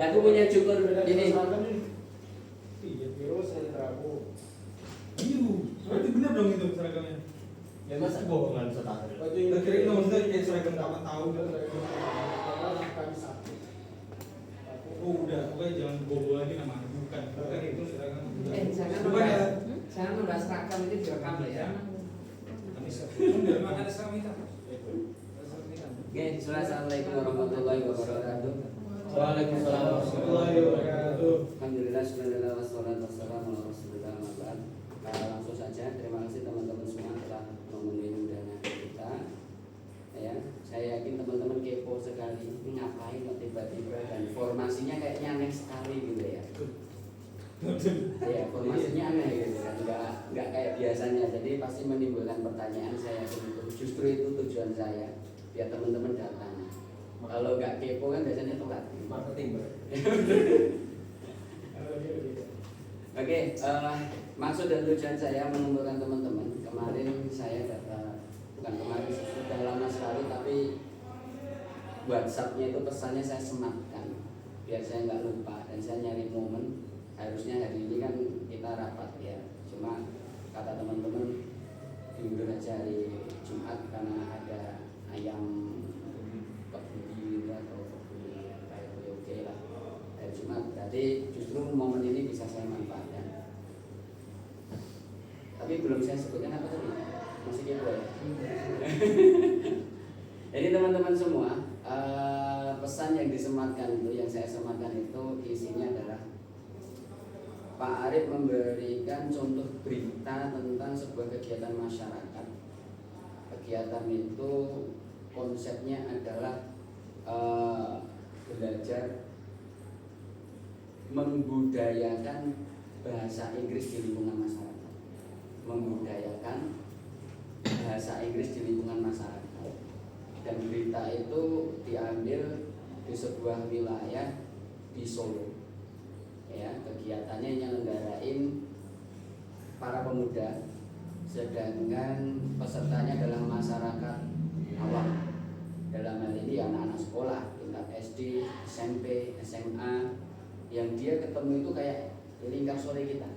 Aku punya cukur ini. Iya, biru saya terapu. Biru, berarti benar dong itu seragamnya. Ya masa bohongan setahun. Baju Udah kira maksudnya kayak seragam kapan tahu kan? kami satu. Oh udah, pokoknya jangan bobo lagi namanya. Bukan itu seragam. Jangan Bukan ya? jangan membahas seragam itu direkam ya. Kami dari mana ada seragam hitam? Oke, assalamualaikum warahmatullahi wabarakatuh. Waalaikumsalam warahmatullahi wabarakatuh. Alhamdulillah, bismillah, wassalatu wassalamu ala rasulillah, wa ba'd. Langsung saja, terima kasih teman-teman semua telah memenuhi undangan kita. Ya, saya yakin teman-teman kepo sekali. Ini ngapain kok tiba-tiba dan formasinya kayaknya aneh sekali gitu ya. Ya, formasinya aneh gitu kan, nggak kayak biasanya. Jadi pasti menimbulkan pertanyaan. Saya yakin itu justru itu tujuan saya, biar teman-teman datang. Kalau nggak kepo kan biasanya telat. Marketing bro. Oke, maksud dan tujuan saya mengumpulkan teman-teman. Kemarin saya bukan kemarin, sudah lama sekali, tapi WhatsApp-nya itu pesannya saya sematkan biar saya nggak lupa dan saya nyari momen. Harusnya hari ini kan kita rapat ya, cuma kata teman-teman diundur aja hari Jumat karena ada ayam kebuli atau kebuli kayak oke lah hari Jumat. Jadi justru momen ini bisa saya manfaatkan. Tapi belum saya sebutkan apa tadi, masih kepo ya. Jadi teman-teman semua, pesan yang disematkan itu, yang saya sematkan itu isinya adalah Pak Arif memberikan contoh berita tentang sebuah kegiatan masyarakat. Kegiatan itu konsepnya adalah belajar membudayakan bahasa Inggris di lingkungan masyarakat. Membudayakan bahasa Inggris di lingkungan masyarakat. Dan berita itu diambil di sebuah wilayah di Solo. Ya, kegiatannya nyelenggarain para pemuda, sedangkan pesertanya adalah masyarakat awam. Dalam hal ini anak-anak sekolah tingkat SD, SMP, SMA, yang dia ketemu itu kayak lingkar sore kita,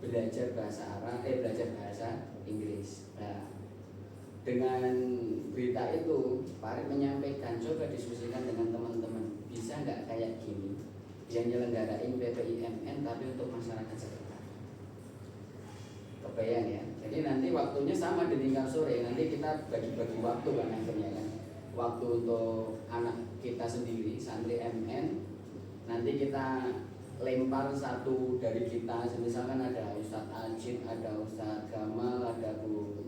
belajar bahasa Arab, belajar bahasa Inggris. Nah, dengan berita itu Pak Arif menyampaikan, coba diskusikan dengan teman-teman, bisa nggak kayak gini yang nyelenggarain PPIMN tapi untuk masyarakat sekitar. Kebayang ya. Jadi nanti waktunya sama di lingkar sore, nanti kita bagi-bagi waktu kan akhirnya kan. Waktu untuk anak kita sendiri, santri MN, nanti kita lempar satu dari kita, misalkan ada Ustadz Ajid, ada Ustadz Gamal, ada Bu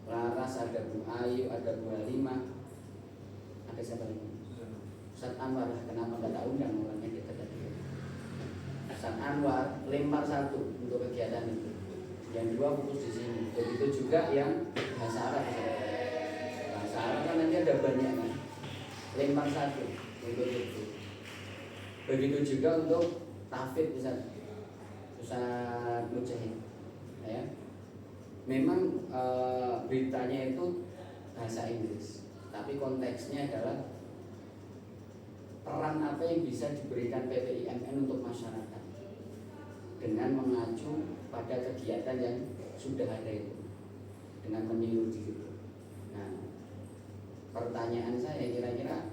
Laras, ada Bu Ayu, ada Bu Halimah, ada siapa lagi? Ustadz Anwar, kenapa nggak tahu undang orangnya kita tadi. Ustadz Anwar lempar satu untuk kegiatan itu, yang dua fokus di sini. Begitu juga yang bahasa Arab. Bahasa Arab kan nanti ada banyak kan, lempar satu untuk itu. Begitu juga untuk tahfidz Ustadz Mujahid. Ya, memang beritanya itu bahasa Inggris, tapi konteksnya adalah peran apa yang bisa diberikan PPIMN untuk masyarakat dengan mengacu pada kegiatan yang sudah ada itu, dengan meniru di situ. Nah, pertanyaan saya kira-kira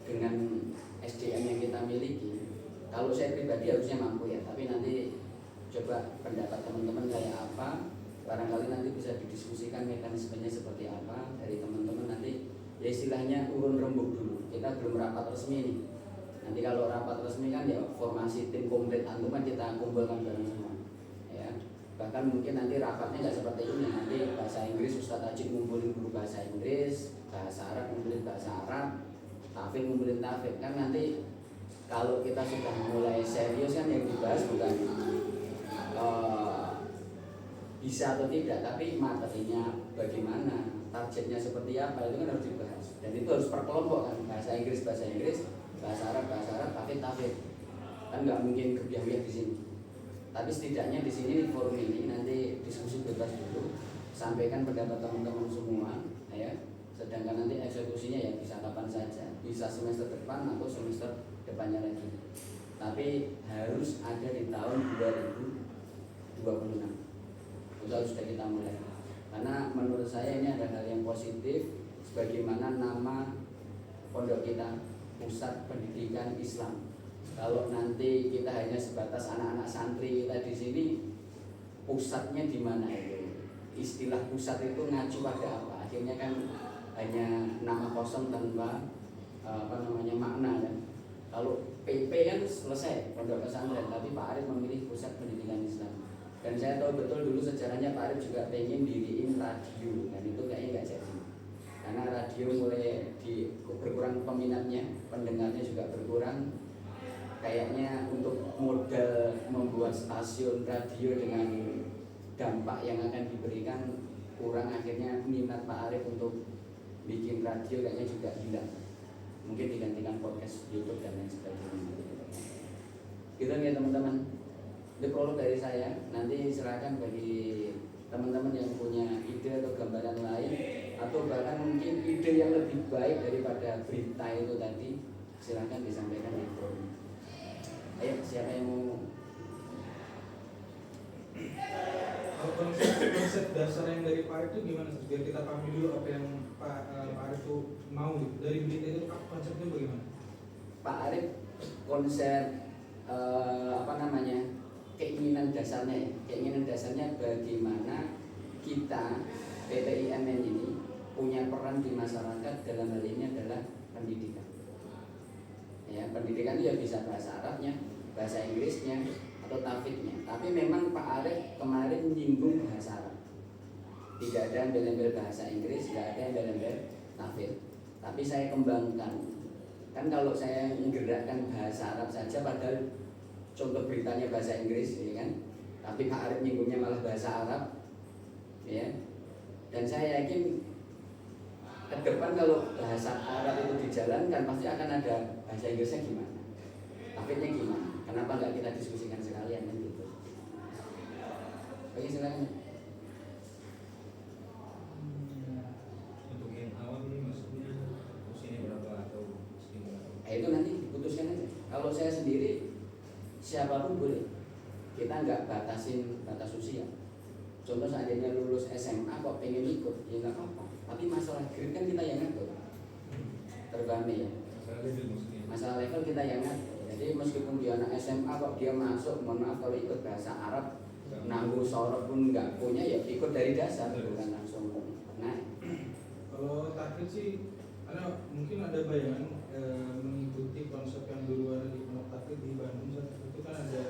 dengan SDM yang kita miliki, kalau saya pribadi harusnya mampu ya, tapi nanti coba pendapat teman-teman kayak apa, barangkali nanti bisa didiskusikan mekanismenya seperti apa dari teman-teman. Nanti ya istilahnya urun rembuk dulu, kita belum rapat resmi nih. Nanti kalau rapat resmi kan ya formasi tim komplit antum kan kita kumpulkan bareng semua ya. Bahkan mungkin nanti rapatnya nggak seperti ini, nanti bahasa Inggris Ustadz Ajid ngumpulin guru bahasa Inggris, bahasa Arab ngumpulin bahasa Arab, tahfidz ngumpulin tahfidz. Kan nanti kalau kita sudah mulai serius kan yang dibahas bukan bisa atau tidak, tapi materinya bagaimana, targetnya seperti apa, itu kan harus dibahas. Dan itu harus per kelompok kan, bahasa Inggris, bahasa Arab, tahfidz. Kan nggak mungkin kebiah-biah di sini. Tapi setidaknya di sini di forum ini nanti diskusi bebas dulu, sampaikan pendapat teman-teman semua, ya. Sedang sedangkan nanti eksekusinya ya bisa kapan saja, bisa semester depan atau semester depannya lagi, tapi harus ada di tahun 2026 itu harus sudah kita mulai, karena menurut saya ini adalah hal yang positif sebagaimana nama pondok kita, Pusat Pendidikan Islam. Kalau nanti kita hanya sebatas anak-anak santri kita di sini, pusatnya di mana itu? Istilah pusat itu ngacu pada apa? Akhirnya kan hanya nama kosong tanpa makna kan. Kalau PP kan selesai pondok pesantren, tapi Pak Arif memilih Pusat Pendidikan Islam. Dan saya tahu betul dulu sejarahnya Pak Arif juga pengen diriin radio, dan itu kayaknya nggak jadi. Karena radio mulai berkurang peminatnya, pendengarnya juga berkurang. Kayaknya untuk modal membuat stasiun radio dengan dampak yang akan diberikan kurang, akhirnya minat Pak Arif untuk bikin radio kayaknya juga hilang. Mungkin digantikan podcast YouTube dan lain sebagainya. Gitu ya teman-teman. Itu prolog dari saya. Nanti silakan bagi teman-teman yang punya ide atau gambaran lain, atau bahkan mungkin ide yang lebih baik daripada berita itu tadi, silakan disampaikan di forum. Ayo, siapa yang mau? Kalau konsep dasar yang dari Pak Arif itu gimana? Biar kita pahami dulu apa yang Pak Arif itu mau gitu. Dari berita itu konsepnya bagaimana? Pak Arif konsep keinginan dasarnya bagaimana kita PPIMN ini punya peran di masyarakat, dalam hal ini adalah pendidikan. Ya, pendidikan itu ya bisa bahasa Arabnya, bahasa Inggrisnya, atau tafidnya. Tapi memang Pak Arif kemarin menyinggung bahasa Arab. Tidak ada embel-embel bahasa Inggris, tidak ada embel-embel tafid. Tapi saya kembangkan. Kan kalau saya menggerakkan bahasa Arab saja, padahal contoh beritanya bahasa Inggris, ya kan? Tapi Pak Arif nyinggungnya malah bahasa Arab, ya. Dan saya yakin ke depan kalau bahasa Arab itu dijalankan, pasti akan ada bahasa Inggrisnya gimana, tafidnya gimana. Kenapa nggak kita diskusikan sekalian kan gitu? Oke, silakan. Untuk yang awam ini maksudnya usianya berapa atau segini berapa? Itu nanti diputuskan aja. Kalau saya sendiri, siapapun boleh. Kita nggak batasin batas usia. Contoh seandainya lulus SMA kok pengen ikut, ya nggak apa-apa. Tapi masalah grade kan kita yang ngatur. Terbami ya. Masalah level maksudnya. Masalah level kita yang ngatur. Jadi meskipun dia anak SMA kok dia masuk, mohon maaf kalau ikut bahasa Arab, nanggu sorot pun nggak punya, ya ikut dari dasar, bukan langsung naik. Kalau takdir sih, karena mungkin ada bayangan mengikuti konsep yang dulu ada di Pondok Takdir di Bandung saat itu kan ada,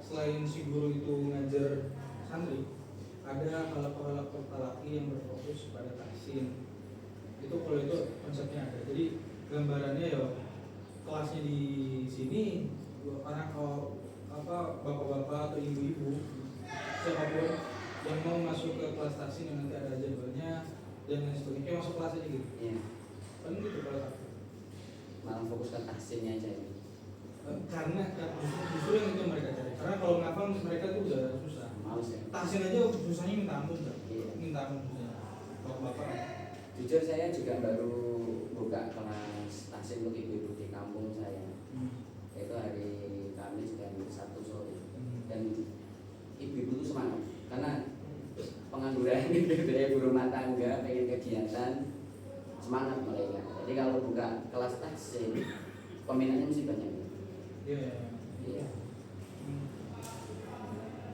selain si guru itu ngajar santri, ada halaqah talaki yang berfokus pada tahsin. Itu kalau itu konsepnya ada. Jadi gambarannya ya kelasnya di sini anak bapak-bapak atau ibu-ibu siapapun yang mau masuk ke kelas tahsin yang nanti ada jadwalnya dan lain sebagainya, kayak masuk kelas aja gitu. Iya. Kan gitu kalau takdir. Malah fokus ke tahsinnya aja ini. Karena justru yang itu mereka cari. Karena kalau ngapal mereka tuh udah susah. Males ya. Tahsin aja susahnya minta ampun kan. Iya. Minta ampun susah. Bapak-bapak. Jujur saya juga baru buka kelas tahsin untuk ibu-ibu di kampung saya. Itu hari Kamis dan Sabtu sore. Dan ibu-ibu itu semangat karena pengangguran ini dari ibu rumah tangga pengen kegiatan, semangat mereka. Jadi kalau buka kelas tahsin, peminatnya mesti banyak. Iya. Iya.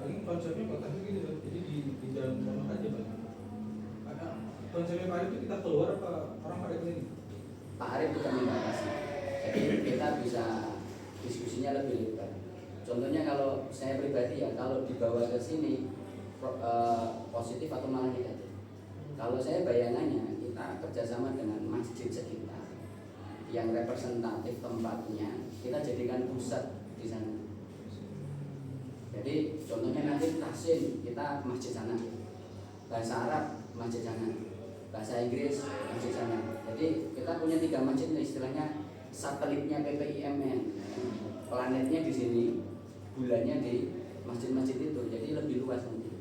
Paling konsepnya kok tapi gitu kan. Jadi di dalam pondok aja Pak. Ada konsepnya Pak Arif itu kita keluar apa orang pada kesini? Pak Arif bukan membatasi. Jadi kita bisa diskusinya lebih lebar. Contohnya kalau saya pribadi ya, kalau dibawa ke sini positif atau malah negatif. Kalau saya bayangannya kita kerjasama dengan masjid sekitar yang representatif tempatnya, kita jadikan pusat di sana. Jadi contohnya nanti tahsin kita masjid sana, bahasa Arab masjid sana, bahasa Inggris masjid sana. Jadi kita punya 3 masjid, istilahnya satelitnya PPIMN. Planetnya di sini, bulannya di masjid-masjid itu. Jadi lebih luas nanti.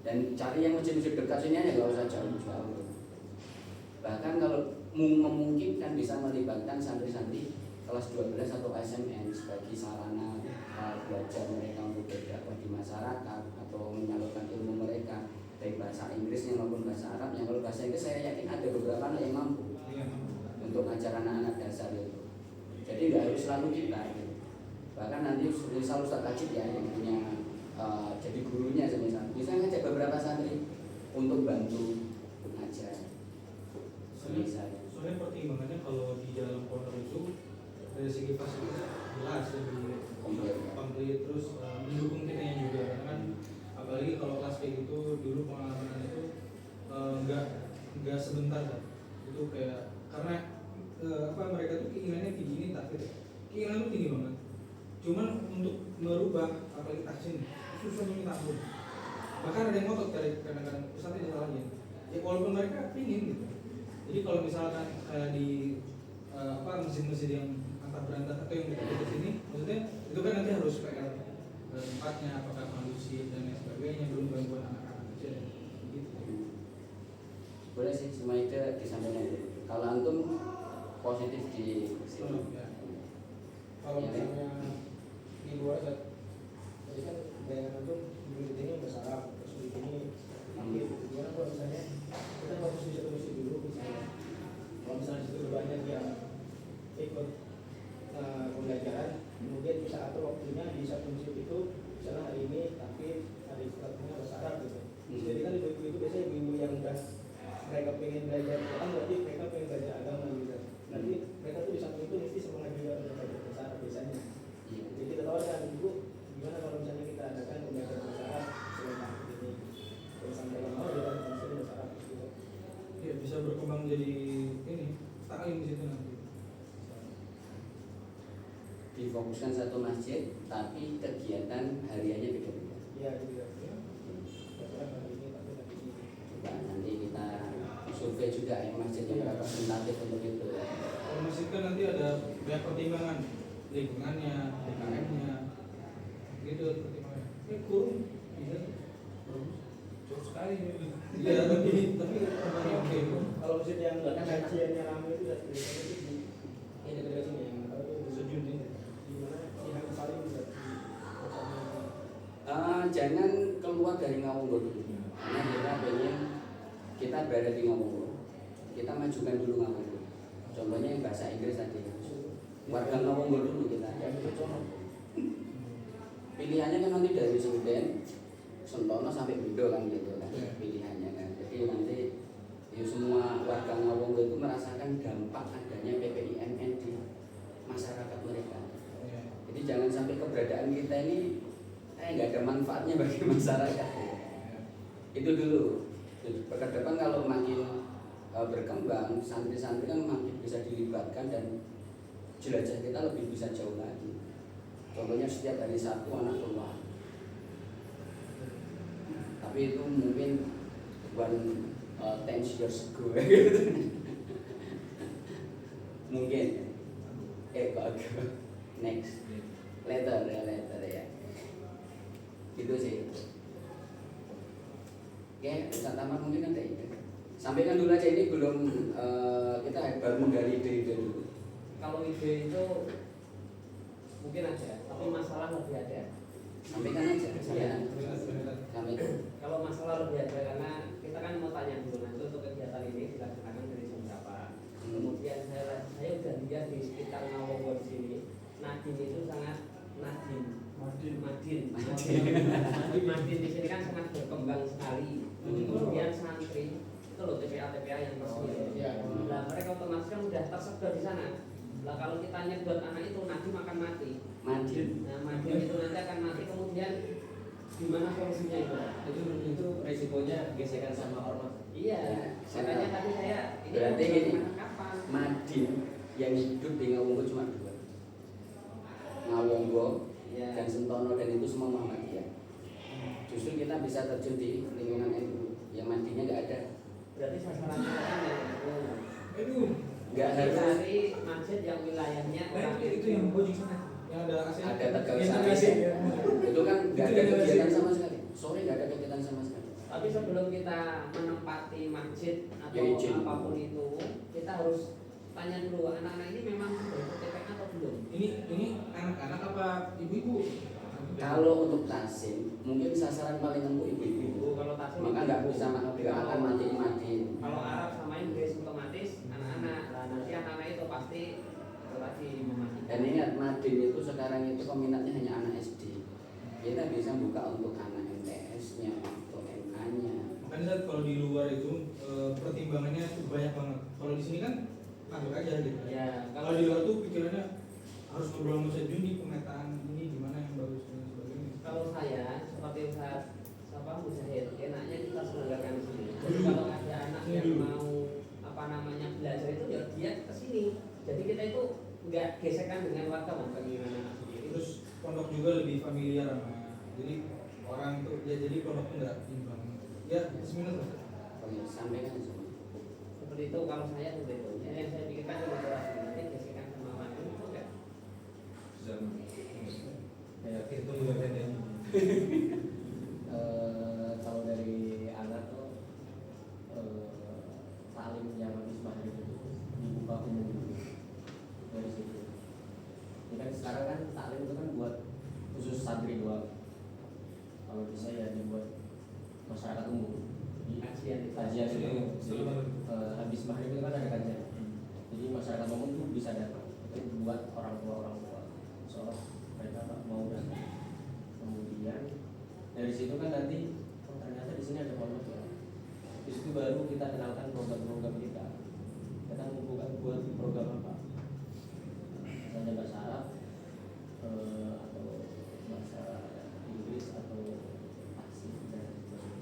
Dan Dan cari yang masjid-masjid dekat sini aja, nggak usah jauh-jauh. Bahkan kalau memungkinkan bisa melibatkan santri-santri kelas 12 atau SMN sebagai sarana belajar mereka untuk berdakwah di masyarakat atau menyalurkan ilmu mereka baik bahasa Inggrisnya maupun bahasa Arab. Yang kalau bahasa Inggris saya yakin ada beberapa anak yang mampu untuk ngajar anak-anak dasar itu. Jadi nggak harus selalu kita gitu. Bahkan nanti misal Ustaz Tajid ya yang punya jadi gurunya semisal bisa ngajak beberapa santri untuk bantu ngajar semisal. Soalnya pertimbangannya kalau di dalam pondok itu dari segi fasilitas jelas lebih komplit, terus mendukung kitanya juga karena kan apalagi kalau kelas kayak gitu dulu pengalaman itu nggak sebentar kan. Itu kayak karena mereka tuh keinginannya tinggi ini tapi keinginan tuh tinggi banget. Cuman untuk merubah apalagi taksin susah minta ampun. Bahkan ada yang ngotot kadang-kadang pesantren disalahin. Ya walaupun mereka pingin gitu. Jadi kalau misalkan di masjid-masjid yang antar berantah atau yang dekat sini, maksudnya itu kan nanti harus PR tempatnya, apakah kondusif dan lain sebagainya, belum gangguan anak-anak kecil gitu. Boleh sih semua itu disampaikan dulu. Kalau antum positif di sini. Ya. Kalau misalnya di luar jadi kan bayangan itu di ini bersalah terus di ini tapi gimana kalau misalnya kita fokus di satu masjid dulu misalnya kalau misalnya situ banyak yang ikut pembelajaran kemudian bisa atur waktunya di satu masjid itu misalnya hari ini tapi hari setelahnya bersyarat gitu. Jadi kan ibu-ibu itu biasanya ibu-ibu yang udah mereka pengen belajar Quran berarti mereka pengen belajar agama gitu. Nanti mereka tuh di samping itu mesti semangat juga untuk belajar bersyarat biasanya. Jadi kita tawarkan ibu gimana kalau misalnya kita adakan pembelajaran bersyarat selain ini kalau sampai yang mau dia masih bersyarat gitu. Ya bisa berkembang jadi ini taklim di situ nanti. Difokuskan satu masjid tapi kegiatan hariannya beda-beda. Iya juga. Betul hari ini tapi hari ini. Coba nanti kita survei juga yang masjid yang representatif untuk itu. Kalau masjid kan nanti ada banyak pertimbangan lingkungannya, DKM-nya, gitu pertimbangan. Kurung bisa kurung Jauh sekali ini. iya tapi oke. Kalau masjid yang kajiannya ramai itu dari itu di ini dekat sini yang apa tuh sejun ini di mana di Hang Salim juga Jangan keluar dari Ngawunggo dulu. Karena kita pengen kita berada di Ngawunggo. Kita majukan dulu Ngawunggo. Contohnya yang bahasa Inggris tadi. Warga Ngawunggo dulu kita. Pilihannya kan nanti dari Senden, Sentono sampai Bido kan gitu kan pilihannya kan. Jadi nanti ya semua warga Ngawunggo itu merasakan dampak adanya PPIMN di masyarakat mereka. Jadi jangan sampai keberadaan kita ini nggak ada manfaatnya bagi masyarakat. Itu dulu. Ke depan kalau makin berkembang, santri-santri kan makin bisa dilibatkan dan jelajah kita lebih bisa jauh lagi. Contohnya setiap hari Sabtu anak keluar. Tapi itu mungkin 10 years ago gitu. Mungkin next later ya. Gitu sih. Oke, Ustaz Tamar mungkin ada ide. Sampaikan dulu aja ini belum kita baru menggali ide-ide dulu. Kalau ide itu mungkin ada, tapi masalah lebih ada. Sampaikan aja. Ya. Sampaikan. Kalau masalah lebih ada karena kita kan mau tanya dulu nanti untuk kegiatan ini dilaksanakan dari jam berapa. Kemudian saya sudah lihat di sekitar Ngawunggo di sini, Nadine itu sangat Madin di sini kan sangat berkembang sekali. Kemudian santri itu loh TPA yang resmi. Nah mereka otomatis kan udah tersebar di sana. Lah kalau kita nyedot anak itu Nadine akan mati. Nah Madin itu nanti akan mati. Kemudian gimana solusinya itu? Itu resikonya gesekan sama ormas. Iya. Makanya tadi saya ini berarti gini, kapan? Madin yang hidup di Ngawunggo cuma 2. Ngawunggo dan Sentono dan itu semua Muhammadiyah. Justru kita bisa terjun di lingkungan NU yang Madinnya nggak ada. Berarti sasaran kita kan Itu Nggak harus cari masjid yang wilayahnya orang itu yang bojong sana yang ada AC. ada tegal Yang sari. AC, ya. Itu kan nggak ada kegiatan sama sekali. Sore nggak ada kegiatan sama sekali. Tapi sebelum kita menempati masjid atau Ya, izin. apapun itu, kita harus tanya dulu anak-anak ini memang sudah ikut TPA atau belum. Ini anak-anak apa ibu-ibu? Kalau untuk tasim, mungkin sasaran paling empuk ibu-ibu. Ibu kalau tasnya Maka nggak bisa nggak akan matiin. Kalau Arab sama Inggris otomatis anak-anak. Nah, nanti anak-anak itu pasti itu tadi memahami. Dan ingat Madin itu sekarang itu peminatnya hanya anak SD. Kita bisa buka untuk anak MTS-nya atau MA-nya. Makanya Zat, kalau di luar itu pertimbangannya tuh banyak banget. Kalau di sini kan masuk aja gitu. Ya, Kalau di luar tuh pikirannya harus ngobrol sama Ustaz Jun di pemetaan ini gimana yang bagus dan sebagainya. kalau saya seperti Ustaz Mujahid, enaknya kita selenggarakan di sini. Jadi kalau ada anak yang mau belajar itu ya dia ke sini. Jadi kita itu nggak gesekan dengan warga bukan dengan anak sendiri. Terus pondok juga lebih familiar sama, jadi orang tuh ya, jadi pondok tuh nggak imbang. Ya, bismillah. Oke, sampaikan semua. Seperti itu kalau saya seperti itu. Yang saya pikirkan kolaborasi nanti gesekan sama warga itu enggak. Ya, Itu juga ada. kalau dari anak tuh taklim yang habis maghrib itu dibuka umum dulu dari situ. Ini kan sekarang kan taklim itu kan buat khusus santri doang. Kalau bisa ya dibuat masyarakat umum. Jadi kajian itu jadi, habis maghrib itu kan ada kajian. Jadi masyarakat umum tuh bisa datang. Itu buat orang tua soal mereka mau datang. Kemudian dari situ kan nanti ternyata di sini ada pondok ya. Di situ baru kita kenalkan program-program kita. Kita membuka buat program apa? Misalnya bahasa Arab atau bahasa Inggris atau asing dan sebagainya.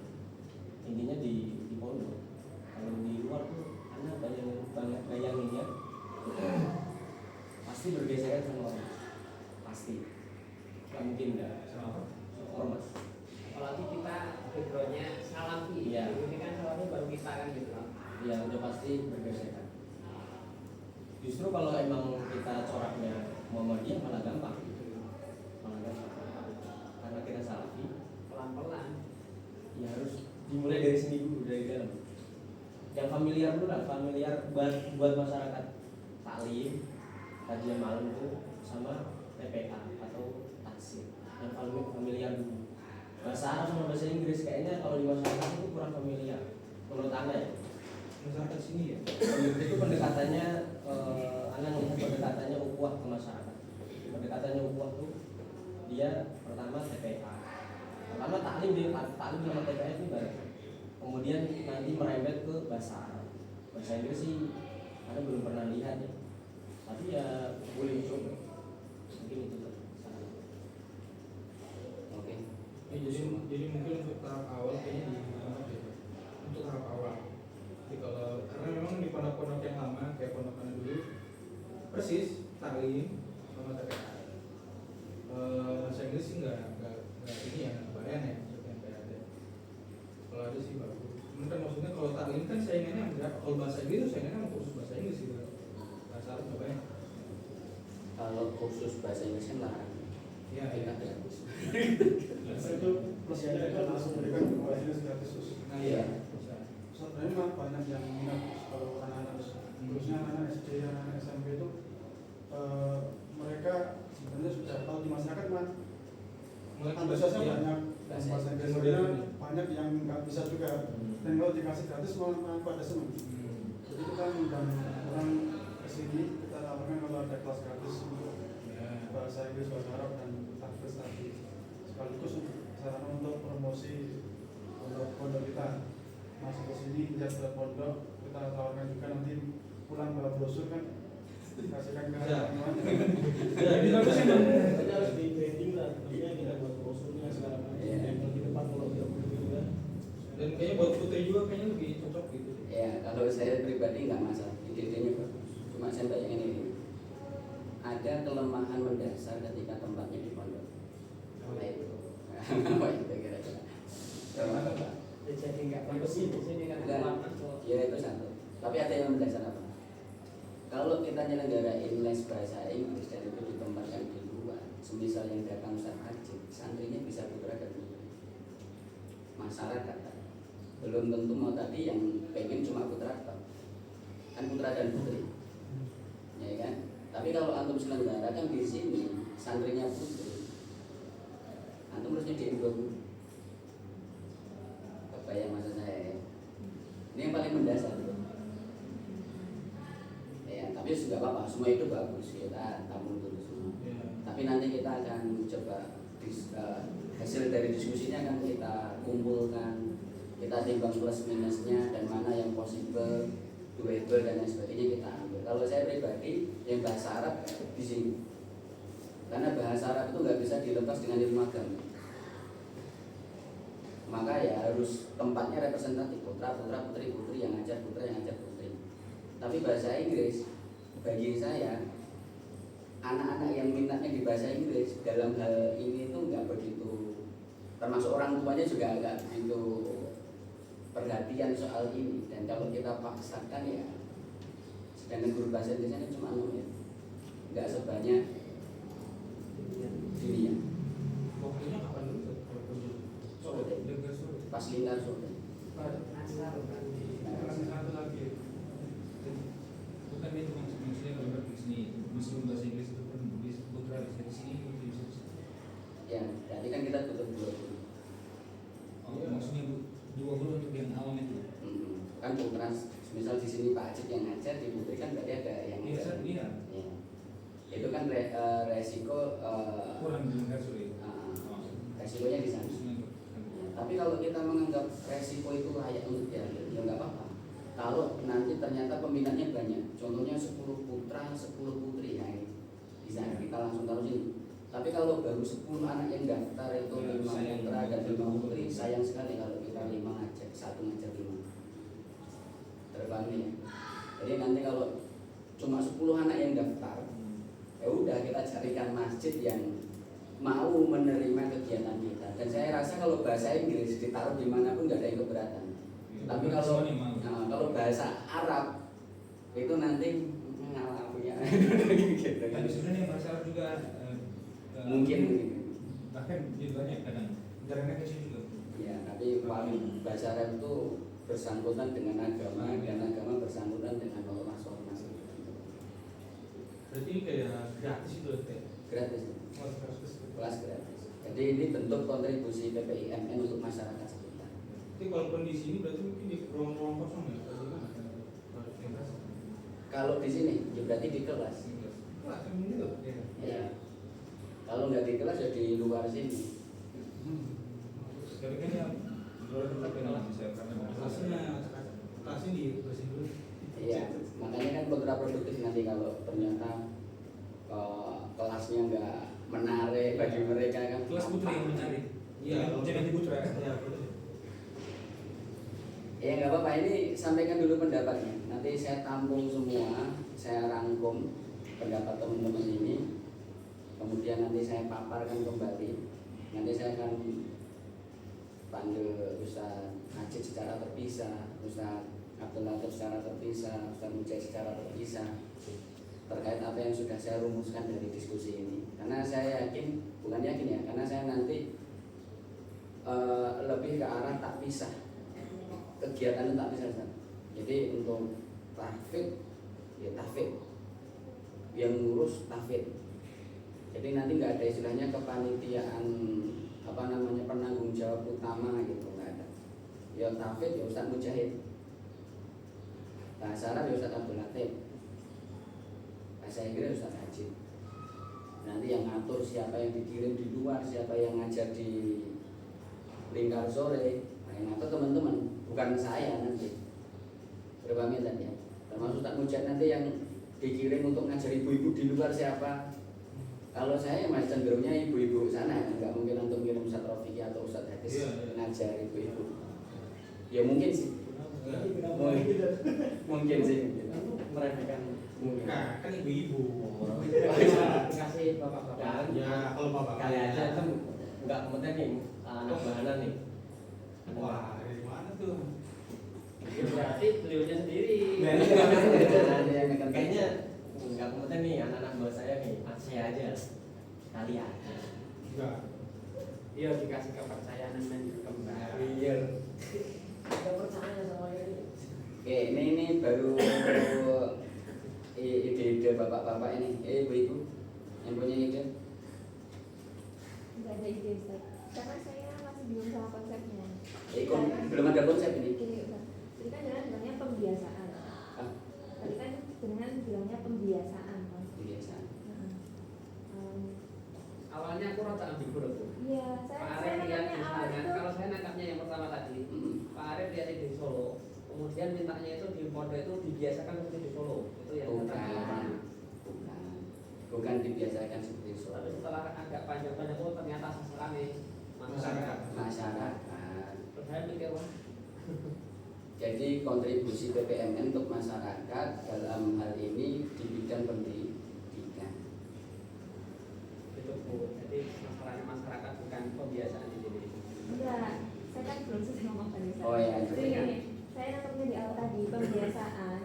Intinya di pondok. Kalau di luar tuh anak banyak bayanginnya pasti bergeseran sama orang. Pasti. Gak mungkin enggak. Ormas. Apalagi kita backgroundnya salafi. Iya. Ini kan salafi baru kita kan gitu. Ya udah pasti bergesekan. Justru kalau emang kita coraknya Muhammadiyah malah gampang. Karena kita salafi, Pelan-pelan. ya harus dimulai dari sini dulu, dari dalam. Yang familiar dulu lah, familiar buat masyarakat. Taklim, kajian malam itu sama TPA atau taksir. Yang paling familiar dulu. Bahasa Arab sama bahasa Inggris kayaknya kalau di masyarakat itu kurang familiar. Menurut Anda ya? Masyarakat sini ya. Itu pendekatannya anak melihat pendekatannya ukhuwah ke masyarakat. Pendekatannya ukhuwah tuh dia pertama TPA. Pertama taklim sama TPA itu bareng. Kemudian nanti merembet ke bahasa Arab. Bahasa Inggris sih Anda belum pernah lihat ya. Tapi ya boleh coba. Mungkin itu saran. Oke. Ya, jadi mungkin untuk tahap awal kayaknya di untuk tahap awal. Jadi kalau karena memang di pondok-pondok yang lama kayak pondok mana dulu persis taklim sama TPA. Bahasa Inggris sih nggak ini ya kebayang ya maksudnya kayak ada. Kalau ada sih bagus. Cuman kan maksudnya kalau taklim kan saingannya sama berapa? Kalau bahasa Inggris saingannya sama khusus bahasa Inggris gitu. Bahasa Arab nggak banyak. Kalau khusus bahasa Inggris kan larang. Ya, Kita ya. gratis. Itu plusnya itu langsung memberikan kualitas gratis. Nah, Iya. bisa. Sebenarnya mah banyak yang minat kalau anak-anak khususnya anak-anak SD, anak-anak SMP itu mereka sebenarnya sudah tahu di masyarakat mah antusiasnya Iya. banyak dan bahasa Inggris sebenarnya banyak yang nggak bisa juga dan kalau dikasih gratis malah pada senang. Jadi kita undang orang kesini kita tawarkan kalau ada kelas gratis untuk bahasa Inggris, bahasa Arab dan tahfiz tadi sekaligus sarana untuk promosi pondok kita masuk ke sini lihat ke pondok kita tawarkan juga nanti pulang bawa brosur kan kasihkan ke Ya. teman-teman. Jadi bagus sih Bang. Kita harus di branding lah, maksudnya kita buat brosurnya segala macam. Iya. Yang di depan kalau tidak perlu juga. Dan kayaknya buat putri juga kayaknya lebih cocok gitu. Ya, kalau saya pribadi nggak masalah. Ide-idenya bagus. Cuma saya bayangin ini. Ada kelemahan mendasar ketika tempatnya di pondok. Apa itu? Apa itu kira-kira? Kelemahan apa? Jadi nggak bagus sih di sini kan Enggak. lama tuh. Ya itu satu. Tapi ada yang mendasar apa? Kalau kita nyelenggarain les bahasa Inggris dan itu ditempatkan di luar, semisal yang datang Ustaz Hajid, santrinya bisa bergerak dari masyarakat. belum tentu mau tadi yang pengen cuma putra tok. Kan putra dan putri, ya kan? Tapi kalau antum selenggarakan di sini santrinya putri, antum harusnya diimbau. Kebayang maksud saya ya? Ini yang paling mendasar. Ya, tapi nggak apa-apa, semua itu bagus, kita tampung dulu semua. Tapi nanti kita akan coba hasil dari diskusinya akan kita kumpulkan, kita timbang plus minusnya dan mana yang possible, doable dan lain sebagainya kita ambil. Kalau saya pribadi yang bahasa Arab di sini, karena bahasa Arab itu nggak bisa dilepas dengan ilmu agama. Maka ya harus tempatnya representatif, putra putri yang ngajar putra yang ngajar putri. Tapi bahasa Inggris bagi saya, anak-anak yang mintanya di bahasa Inggris dalam hal ini itu nggak begitu, termasuk orang tuanya juga nggak begitu perhatian soal ini. Dan kalau kita paksakan ya, sedangkan guru bahasa Inggrisnya cuma 6 ya, nggak sebanyak dunia. Waktunya kapan dulu tuh? Kalau kerja? Sore, pas lingkar sore. Asal kan. Satu lagi. Bukan itu maksudnya kalau di sini meskipun bahasa Inggris itu pun bisa putra bisa di sini putri bisa di sini. Ya, jadi kan kita tutup 20. Oh, maksudnya 20 untuk yang awam itu. Kan putra, misal di sini Pak Ajit yang ngajar, di putri kan berarti ada yang Iya, ngajar. iya. Ya. Itu kan resiko Kurang dengar sorry. resikonya di sana. Tapi kalau kita menganggap resiko itu layak untuk diambil, ya nggak apa-apa. Kalau nanti ternyata peminatnya banyak, contohnya 10 putra, 10 putri, ya bisa kita langsung taruh sini. Tapi kalau baru 10 anak yang daftar itu 5 putra dan 5 putri, sayang sekali kalau kita 5 ngajar, 1 ngajar 5. Terbang ya. Jadi nanti kalau cuma 10 anak yang daftar, ya udah kita carikan masjid yang mau menerima kegiatan kita. Dan saya rasa kalau bahasa Inggris ditaruh dimanapun nggak ada yang keberatan. Tapi kalau bahasa Arab itu nanti ngalamin ya. Gitu. Tapi sebenarnya bahasa Arab juga Mungkin bahkan lebih banyak kadang jarangnya kecil juga. ya, tapi paling bahasa Arab itu bersangkutan dengan agama dan agama bersangkutan dengan ormas-ormas. Berarti kayak gratis itu teh. Gratis, kelas gratis. Jadi ini bentuk kontribusi PPIMN untuk masyarakat sekitar. Tapi walaupun di sini berarti mungkin di ruang-ruang kosong ya? Kalau di sini, ya berarti di kelas. Kelas yang ini loh. Ya. Kalau nggak di kelas ya di luar sini. Tapi kan yang luar tempat kenalan bisa karena kelasnya di bersih dulu. Iya. Makanya kan kontraproduktif nanti kalau ternyata kelasnya nggak menarik bagi mereka kan. kelas putri yang menarik. Iya, Jangan di putra. Iya, betul. Ya nggak apa-apa, ini sampaikan dulu pendapatnya. Nanti saya tampung semua, saya rangkum pendapat teman-teman ini. Kemudian nanti saya paparkan kembali. Nanti saya akan panggil Ustaz Ajit secara terpisah, Ustaz Abdul Latif secara terpisah, Ustaz Mujahid secara terpisah, terkait apa yang sudah saya rumuskan dari diskusi ini. Karena saya yakin, bukan yakin ya, karena saya nanti lebih ke arah tak pisah. Kegiatan itu tak pisah. Jadi untuk tahfidz ya tahfidz, yang ngurus tahfidz. Jadi nanti nggak ada istilahnya kepanitiaan penanggung jawab utama gitu, nggak ada. Ya tahfidz ya Ustaz Mujahid, bahasa Arab ya Ustaz Abdul Latif, bahasa Inggris Ustaz Ajit. Nanti yang ngatur siapa yang dikirim di luar, siapa yang ngajar di lingkar sore, yang ngatur teman-teman, bukan saya nanti. Berbagi tadi ya. Termasuk Ustaz Mujahid nanti yang dikirim untuk ngajar ibu-ibu di luar siapa. Kalau saya masih cenderungnya ibu-ibu sana, nggak mungkin untuk kirim Ustaz Rofiki atau Ustaz Hadis ngajar ibu-ibu. Ya mungkin sih. Mungkin sih. Meremehkan mungkin. Nah, kan ibu-ibu. Kasih bapak-bapak. Ya, kalau bapak Kali aja kan nggak kompeten nih anak bahanan nih. Wah, dari mana tuh? Ya, berarti beliaunya sendiri. Kayaknya nggak kompeten nih anak-anak bawah saya nih. Saya aja kali aja. Enggak. Iya, dikasih kepercayaan dan kembali. Iya. Oke, ini baru ide-ide bapak-bapak ini, ibu-ibu yang punya ide. Nggak ada ide Ustaz, karena saya masih bingung sama konsepnya. Belum ada konsep ini. Gini Ustaz, tadi kan dengan bilangnya pembiasaan. Ah, Tadi kan dengan bilangnya pembiasaan kan. kebiasaan. Awalnya aku rada ambigu loh Bu. Iya, Pak saya Arif lihat nanya awal misalnya, itu. kalau saya nangkapnya yang pertama tadi, Hmm. Pak Arif lihat di Solo, kemudian mintanya itu di pondok itu dibiasakan seperti di Solo, itu yang Bukan, bukan dibiasakan seperti itu. Tapi setelah agak panjang-panjang, oh ternyata sasarannya masyarakat. Masyarakat. Terus saya mikir wah, Jadi kontribusi PPMN untuk masyarakat dalam hal ini di bidang pendidikan. itu Bu. Jadi masalahnya masyarakat bukan pembiasaan di sini. Enggak, saya kan belum selesai ngomong tadi. Ustaz. Oh ya, Jadi gini, saya nangkepnya di awal tadi pembiasaan.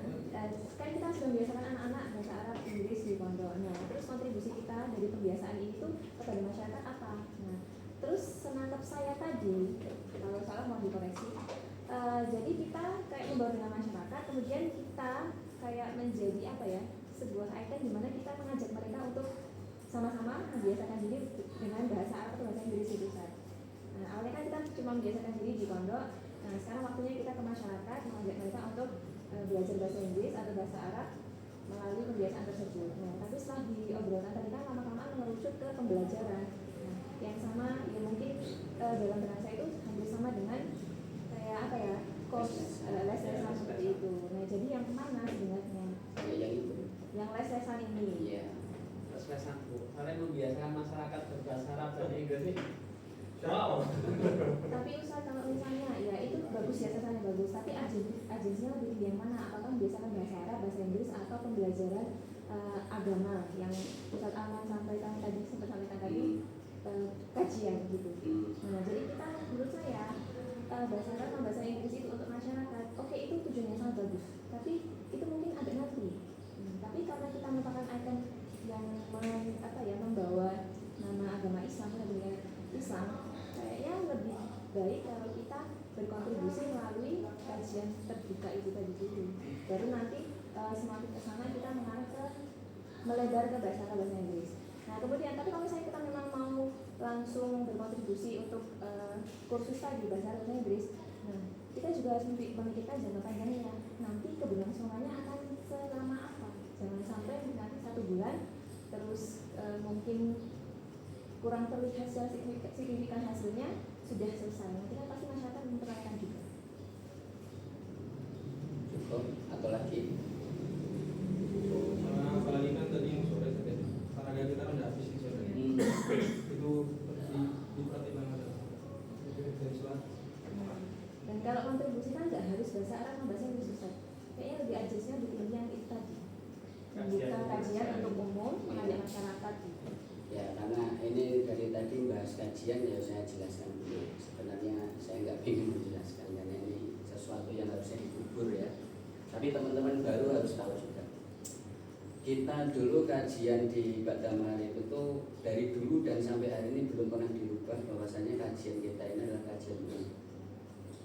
Kan kita sudah membiasakan anak-anak bahasa Arab, Inggris di pondok. Nah, terus kontribusi kita dari pembiasaan ini tuh kepada masyarakat apa? Nah, terus senangkap saya tadi, kalau salah mau dikoreksi. Jadi kita kayak membawa dengan masyarakat, kemudian kita kayak menjadi apa ya, sebuah ikon di mana kita mengajak mereka untuk sama-sama membiasakan diri dengan bahasa Arab atau bahasa Inggris itu Ustaz. Nah, awalnya kan kita cuma membiasakan diri di pondok. Nah, sekarang waktunya kita ke masyarakat mengajak mereka untuk belajar bahasa Inggris atau bahasa Arab melalui pembiasaan tersebut. Nah, tapi setelah diobrolkan tadi kan lama-lama mengerucut ke pembelajaran. Nah, yang sama ya mungkin dalam bahasa itu hampir sama dengan kayak apa ya, course les-lesan seperti itu. Nah, jadi yang mana sebenarnya? Yang itu. Yang les-lesan ini. Iya. Terus saya Bu, kalian membiasakan masyarakat berbahasa Arab dan Inggris. Wow. Tapi usaha kalau misalnya ya itu bagus ya, sasarannya bagus, tapi agensinya lebih pilih yang mana? Apakah membiasakan bahasa Arab, bahasa Inggris atau pembelajaran agama yang Ustaz Aman sampaikan tadi, sempat sampaikan tadi, kajian gitu. Nah, jadi kita menurut saya bahasa Arab sama bahasa Inggris itu untuk masyarakat, oke, itu tujuannya sangat bagus, tapi itu mungkin agak nanti. Tapi karena kita merupakan ikon yang membawa nama agama Islam, budaya Islam, kayaknya lebih baik kalau kita berkontribusi melalui kajian terbuka itu tadi dulu. Baru nanti semakin ke sana kita mengarah ke melebar ke bahasa Inggris. Nah, kemudian tapi kalau misalnya kita memang mau langsung berkontribusi untuk kursus tadi bahasa Inggris, nah kita juga harus memikirkan jangka panjangnya. Nanti keberlangsungannya akan selama apa? Jangan sampai nanti 1 bulan terus mungkin kurang terlihat secara signifikan hasilnya sudah selesai. Nanti kan pasti masyarakat mempertanyakan juga. Cukup atau lagi? Sama apalagi kan tadi yang sore tadi tenaga kita kan udah habis nih sore. Itu dipertimbangkan dari selat. Dan kalau kontribusi kan nggak harus bahasa Arab sama bahasa Inggris Ustaz. Kayaknya lebih agensinya lebih yang itu tadi. Membuka kajian untuk umum, mengajak masyarakat gitu. Ya, karena ini dari tadi bahas kajian ya saya jelaskan dulu. Sebenarnya saya nggak ingin menjelaskan karena ini sesuatu yang harusnya dikubur ya. Tapi teman-teman baru harus tahu juga. Kita dulu kajian di Batam itu tuh dari dulu dan sampai hari ini belum pernah dirubah bahwasanya kajian kita ini adalah kajian umum,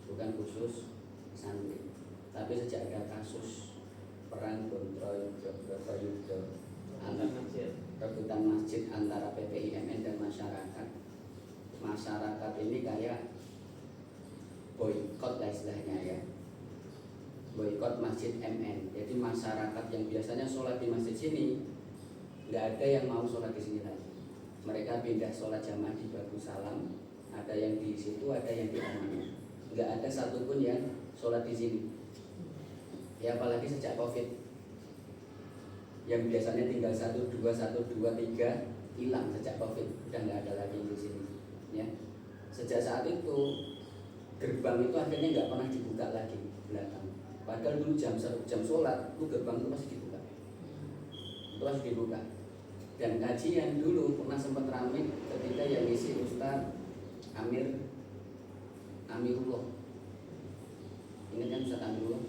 bukan khusus santri. Tapi sejak ada kasus perang Brontroyudo rebutan masjid antara PPIMN dan masyarakat ini kayak boykot lah istilahnya ya, boykot masjid MN. Jadi masyarakat yang biasanya sholat di masjid sini nggak ada yang mau sholat di sini lagi. Mereka pindah sholat jamaah di Bagus Salam, ada yang di situ, ada yang di Aman. Nggak ada satupun yang sholat di sini. Ya apalagi sejak COVID, yang biasanya tinggal 1, 2, 3 hilang sejak COVID, udah nggak ada lagi di sini. Ya, sejak saat itu gerbang itu akhirnya nggak pernah dibuka lagi belakang. Padahal dulu jam sholat, itu gerbang itu masih dibuka, itu masih dibuka. Dan kajian dulu pernah sempat ramai ketika yang isi Ustaz Amirullah. Ingat kan Ustaz Amirullah?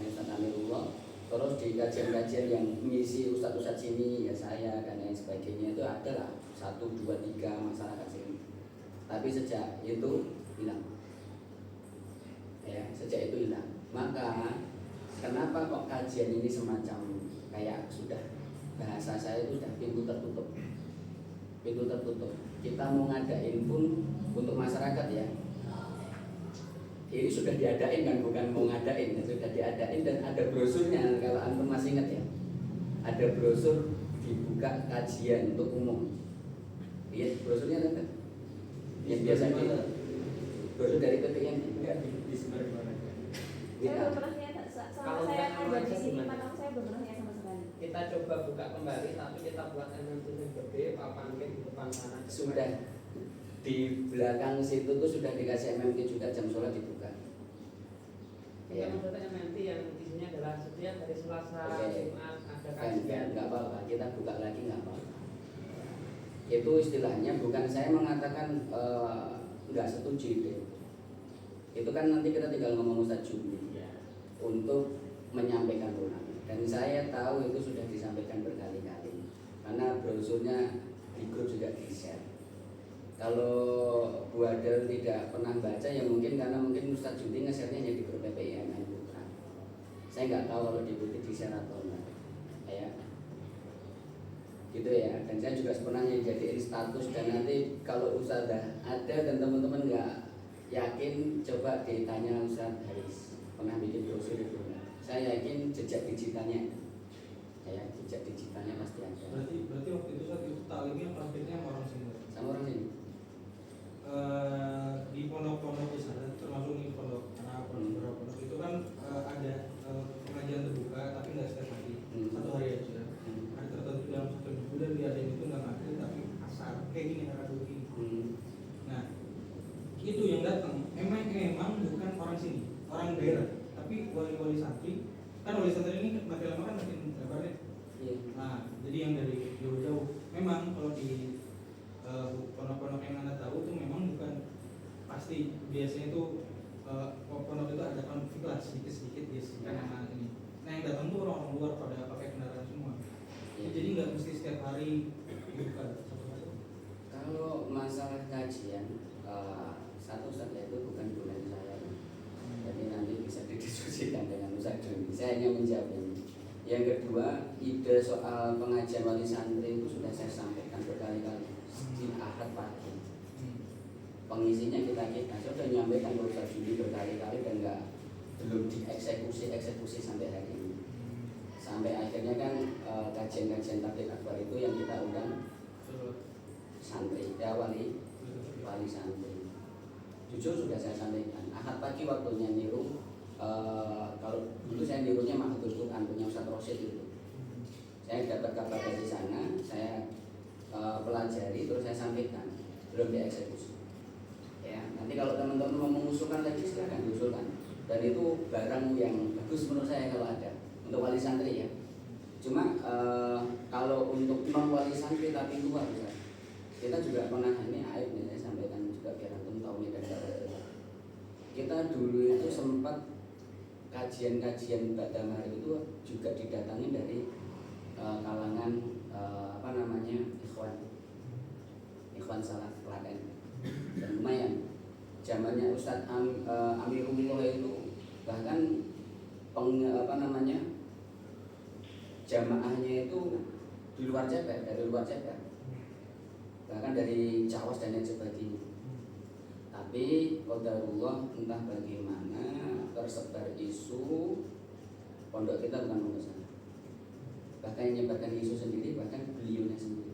Ustaz Amirullah. Terus di kajian-kajian yang mengisi ustadz-ustadz sini ya saya dan lain sebagainya itu adalah 1, 2, 3 masyarakat sini. Tapi sejak itu hilang, ya sejak itu hilang. Maka kenapa kok kajian ini semacam kayak sudah bahasa saya itu sudah pintu tertutup. Pintu tertutup. Kita mau ngadain pun untuk masyarakat ya. Ini sudah diadain kan, bukan mau ngadain, sudah diadain dan ada brosurnya kalau antum masih ingat ya. Ada brosur dibuka kajian untuk umum. Iya, brosurnya ada. Yang biasa di brosur dari PPM enggak di sebenarnya mana? Saya belum pernah lihat, Kalau saya nggak ada di sini, gimana? padahal saya belum pernah lihat sama sekali. Kita coba buka kembali, tapi kita buat MM gede, papan di depan sana. sudah di belakang situ tuh sudah dikasih MMT juga jam sholat dibuka. Ya, Ya, maksudnya MMT yang isinya adalah setiap hari Selasa, Oke. Jumat ada kan kajian. nggak apa-apa, kita buka lagi nggak apa-apa. Itu istilahnya bukan saya mengatakan nggak setuju deh. Itu kan nanti kita tinggal ngomong Ustadz Jumli untuk menyampaikan ulang. Dan saya tahu itu sudah disampaikan berkali-kali karena brosurnya di grup juga di-share. Kalau Bu Adel tidak pernah baca ya mungkin karena mungkin Ustadz Jumli nge-share-nya hanya di grup PPIMN Putra. Saya nggak tahu kalau di Putih di-share atau enggak ya. Gitu ya, dan saya juga pernah jadiin status. Dan nanti kalau Ustadzah ada dan teman-teman nggak yakin, coba ditanya Ustadz Haris pernah bikin brosur itu enggak. Saya yakin jejak digitalnya ya, jejak digitalnya pasti ada. Berarti waktu itu saat itu taklimnya praktiknya sama orang sini. Sama orang sini. Di pondok-pondok di sana, termasuk di pondok anak beberapa pondok itu kan ada pengajian terbuka, tapi nggak setiap hari, satu hari aja. Ada tertentu dalam satu minggu dan dia ada itu nggak maghrib tapi asar kayak gini anak begini. Nah itu yang datang emang bukan orang sini, orang daerah, tapi wali-wali santri. Kan wali santri ini makin lama kan makin lebar ya. Nah jadi yang dari jauh-jauh memang kalau di pondok-pondok yang Anda tahu itu memang bukan pasti, biasanya itu pondok itu ada konflik lah sedikit-sedikit biasanya anak ini. Nah yang datang tuh orang-orang luar pada pakai kendaraan semua. Jadi nggak mesti setiap hari dibuka satu hari. Kalau masalah kajian, satu saja itu bukan bulan saya. Jadi nanti bisa didiskusikan dengan Ustadz Juni. Saya hanya menjawab ini. Yang kedua, ide soal pengajian wali santri itu sudah saya sampaikan berkali-kali di Ahad pagi. Pengisinya kita saya sudah menyampaikan ke Ustadz Juni berkali-kali dan belum dieksekusi sampai hari ini. Sampai akhirnya kan kajian-kajian tabligh akbar itu yang kita undang santri, ya wali santri. Jujur sudah saya sampaikan, Ahad pagi waktunya niru, kalau dulu saya nirunya Mahdhul Quran punya Ustadz Rosyid itu. Saya dapat kabar dari sana, saya pelajari terus saya sampaikan, belum dieksekusi. Ya, nanti kalau teman-teman mau mengusulkan lagi silakan diusulkan. Dan itu barang yang bagus menurut saya kalau ada untuk wali santri ya. Cuma kalau untuk non wali santri tapi luar kita juga pernah, ini aib nih saya sampaikan juga biar antum tahu nih dan kita dulu itu sempat kajian-kajian Ba'da Maghrib itu juga didatangi dari kalangan ikhwan salaf Klaten. Dan lumayan zamannya Ustadz Amirullah itu bahkan jamaahnya itu di luar Ceper, dari luar Ceper, bahkan dari Cawas dan lain sebagainya. Tapi qadarullah entah bagaimana tersebar isu pondok kita bukan pondok sana. Bahkan yang menyebarkan isu sendiri bahkan beliaunya sendiri.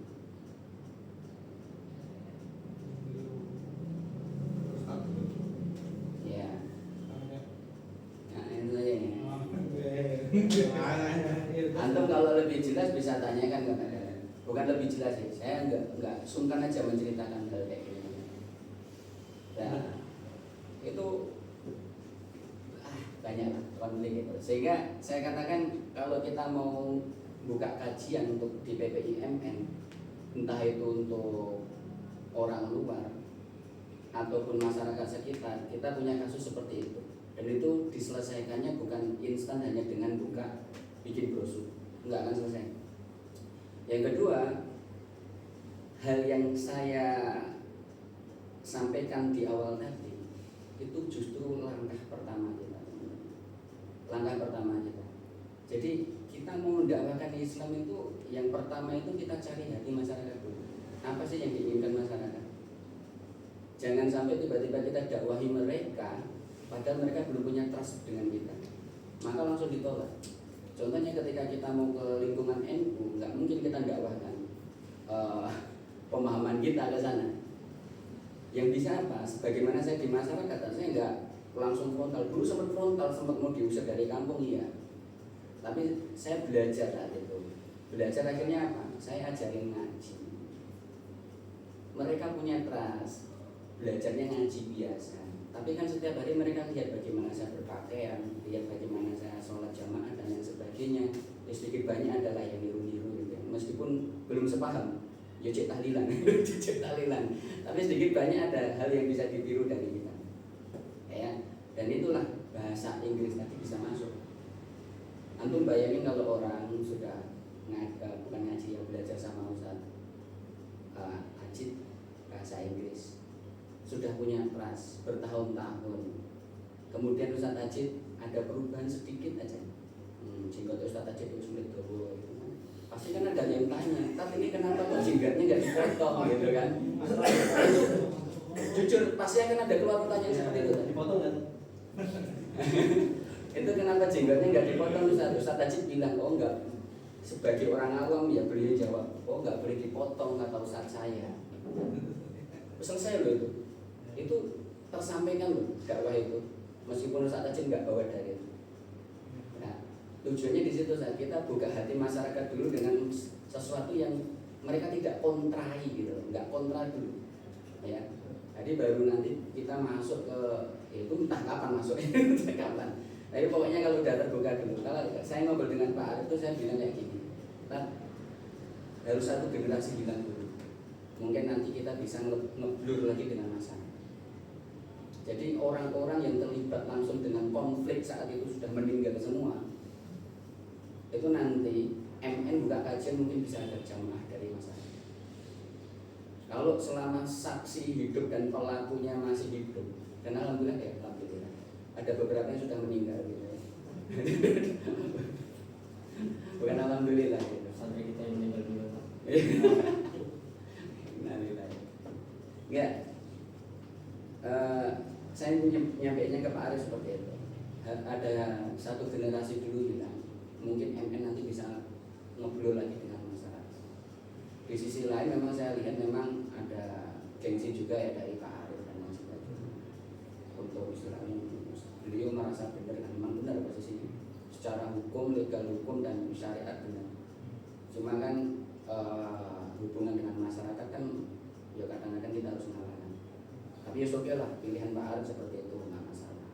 Ya. Nah, ini antum kalau lebih jelas bisa tanyakan kepada, bukan lebih jelas sih, saya enggak sungkan aja menceritakan hal kayak gini. Nah, itu banyak konflik itu. Sehingga saya katakan kalau kita mau buka kajian untuk di PPIMN, entah itu untuk orang luar ataupun masyarakat sekitar, kita punya kasus seperti itu. Dan itu diselesaikannya bukan instan hanya dengan buka bikin brosur, enggak akan selesai. Yang kedua, hal yang saya sampaikan di awal tadi itu justru langkah pertama kita. langkah pertama kita. Jadi kita mau mendakwakan Islam itu yang pertama itu kita cari hati masyarakat dulu. Apa sih yang diinginkan masyarakat? Jangan sampai tiba-tiba kita dakwahi mereka padahal mereka belum punya trust dengan kita, maka langsung ditolak. Contohnya ketika kita mau ke lingkungan NU, nggak mungkin kita dakwahkan pemahaman kita ke sana. Yang bisa apa? Sebagaimana saya di masyarakat, saya nggak langsung frontal. Dulu sempat frontal, sempat mau diusir dari kampung, iya. Tapi saya belajar saat itu. Belajar akhirnya apa? Saya ajarin ngaji. Mereka punya trust, belajarnya ngaji biasa. Tapi kan setiap hari mereka lihat bagaimana saya berpakaian, lihat bagaimana saya sholat jamaah dan yang sebagainya. Ya, sedikit banyak adalah yang niru-niru gitu ya. Meskipun belum sepaham, ya cek tahlilan, cek tahlilan. Tapi sedikit banyak ada hal yang bisa ditiru dari kita. Ya, dan itulah bahasa Inggris tadi bisa masuk. Antum bayangin kalau orang sudah bukan ngaji ya, belajar sama Ustaz Ajit bahasa Inggris, sudah punya trust bertahun-tahun, kemudian Ustaz Ajit ada perubahan sedikit aja, jenggot Ustaz Ajit itu sulit gitu, pasti kan ada yang tanya, tapi ini kenapa kok jenggotnya nggak dipotong gitu kan? Jujur pasti akan ada keluar pertanyaan seperti itu. Dipotong kan? Itu kenapa jenggotnya nggak dipotong? Ustaz Ajit bilang, oh enggak. Sebagai orang awam ya beliau jawab, oh nggak boleh dipotong kata Ustaz saya. Selesai loh itu. Itu tersampaikan loh dakwah itu. Meskipun Ustaz Ajit nggak bawa dari itu. Nah, tujuannya di situ saat kita buka hati masyarakat dulu dengan sesuatu yang mereka tidak kontrai gitu, nggak kontra dulu. Ya. Jadi baru nanti kita masuk ke itu entah kapan masuknya, entah kapan. Jadi pokoknya kalau udah terbuka dulu. Kalau saya ngobrol dengan Pak Arif itu saya bilang kayak gini, Pak, harus satu generasi hilang dulu. Mungkin nanti kita bisa ngeblur lagi dengan masyarakat. Jadi orang-orang yang terlibat langsung dengan konflik saat itu sudah meninggal semua. Itu nanti MN buka kajian mungkin bisa ada jamaah dari masyarakat. Kalau selama saksi hidup dan pelakunya masih hidup, dan alhamdulillah ya alhamdulillah ada beberapa yang sudah meninggal gitu. Bukan alhamdulillah gitu. Santri kita yang meninggal dulu. Alhamdulillah. Enggak. Saya nyampainya ke Pak Arif seperti itu. Ada satu generasi dulu bilang, mungkin MN nanti bisa ngobrol lagi dengan masyarakat. Di sisi lain memang saya lihat memang ada gengsi juga ya dari Pak Arif dan lain sebagainya. Untuk istilahnya beliau merasa benar dan memang benar posisinya secara hukum, legal hukum dan syariat benar. Cuma kan hubungan dengan masyarakat kan ya kadang-kadang kita harus mengalahkan. Tapi ya oke lah, pilihan Pak Arif seperti itu nggak masalah.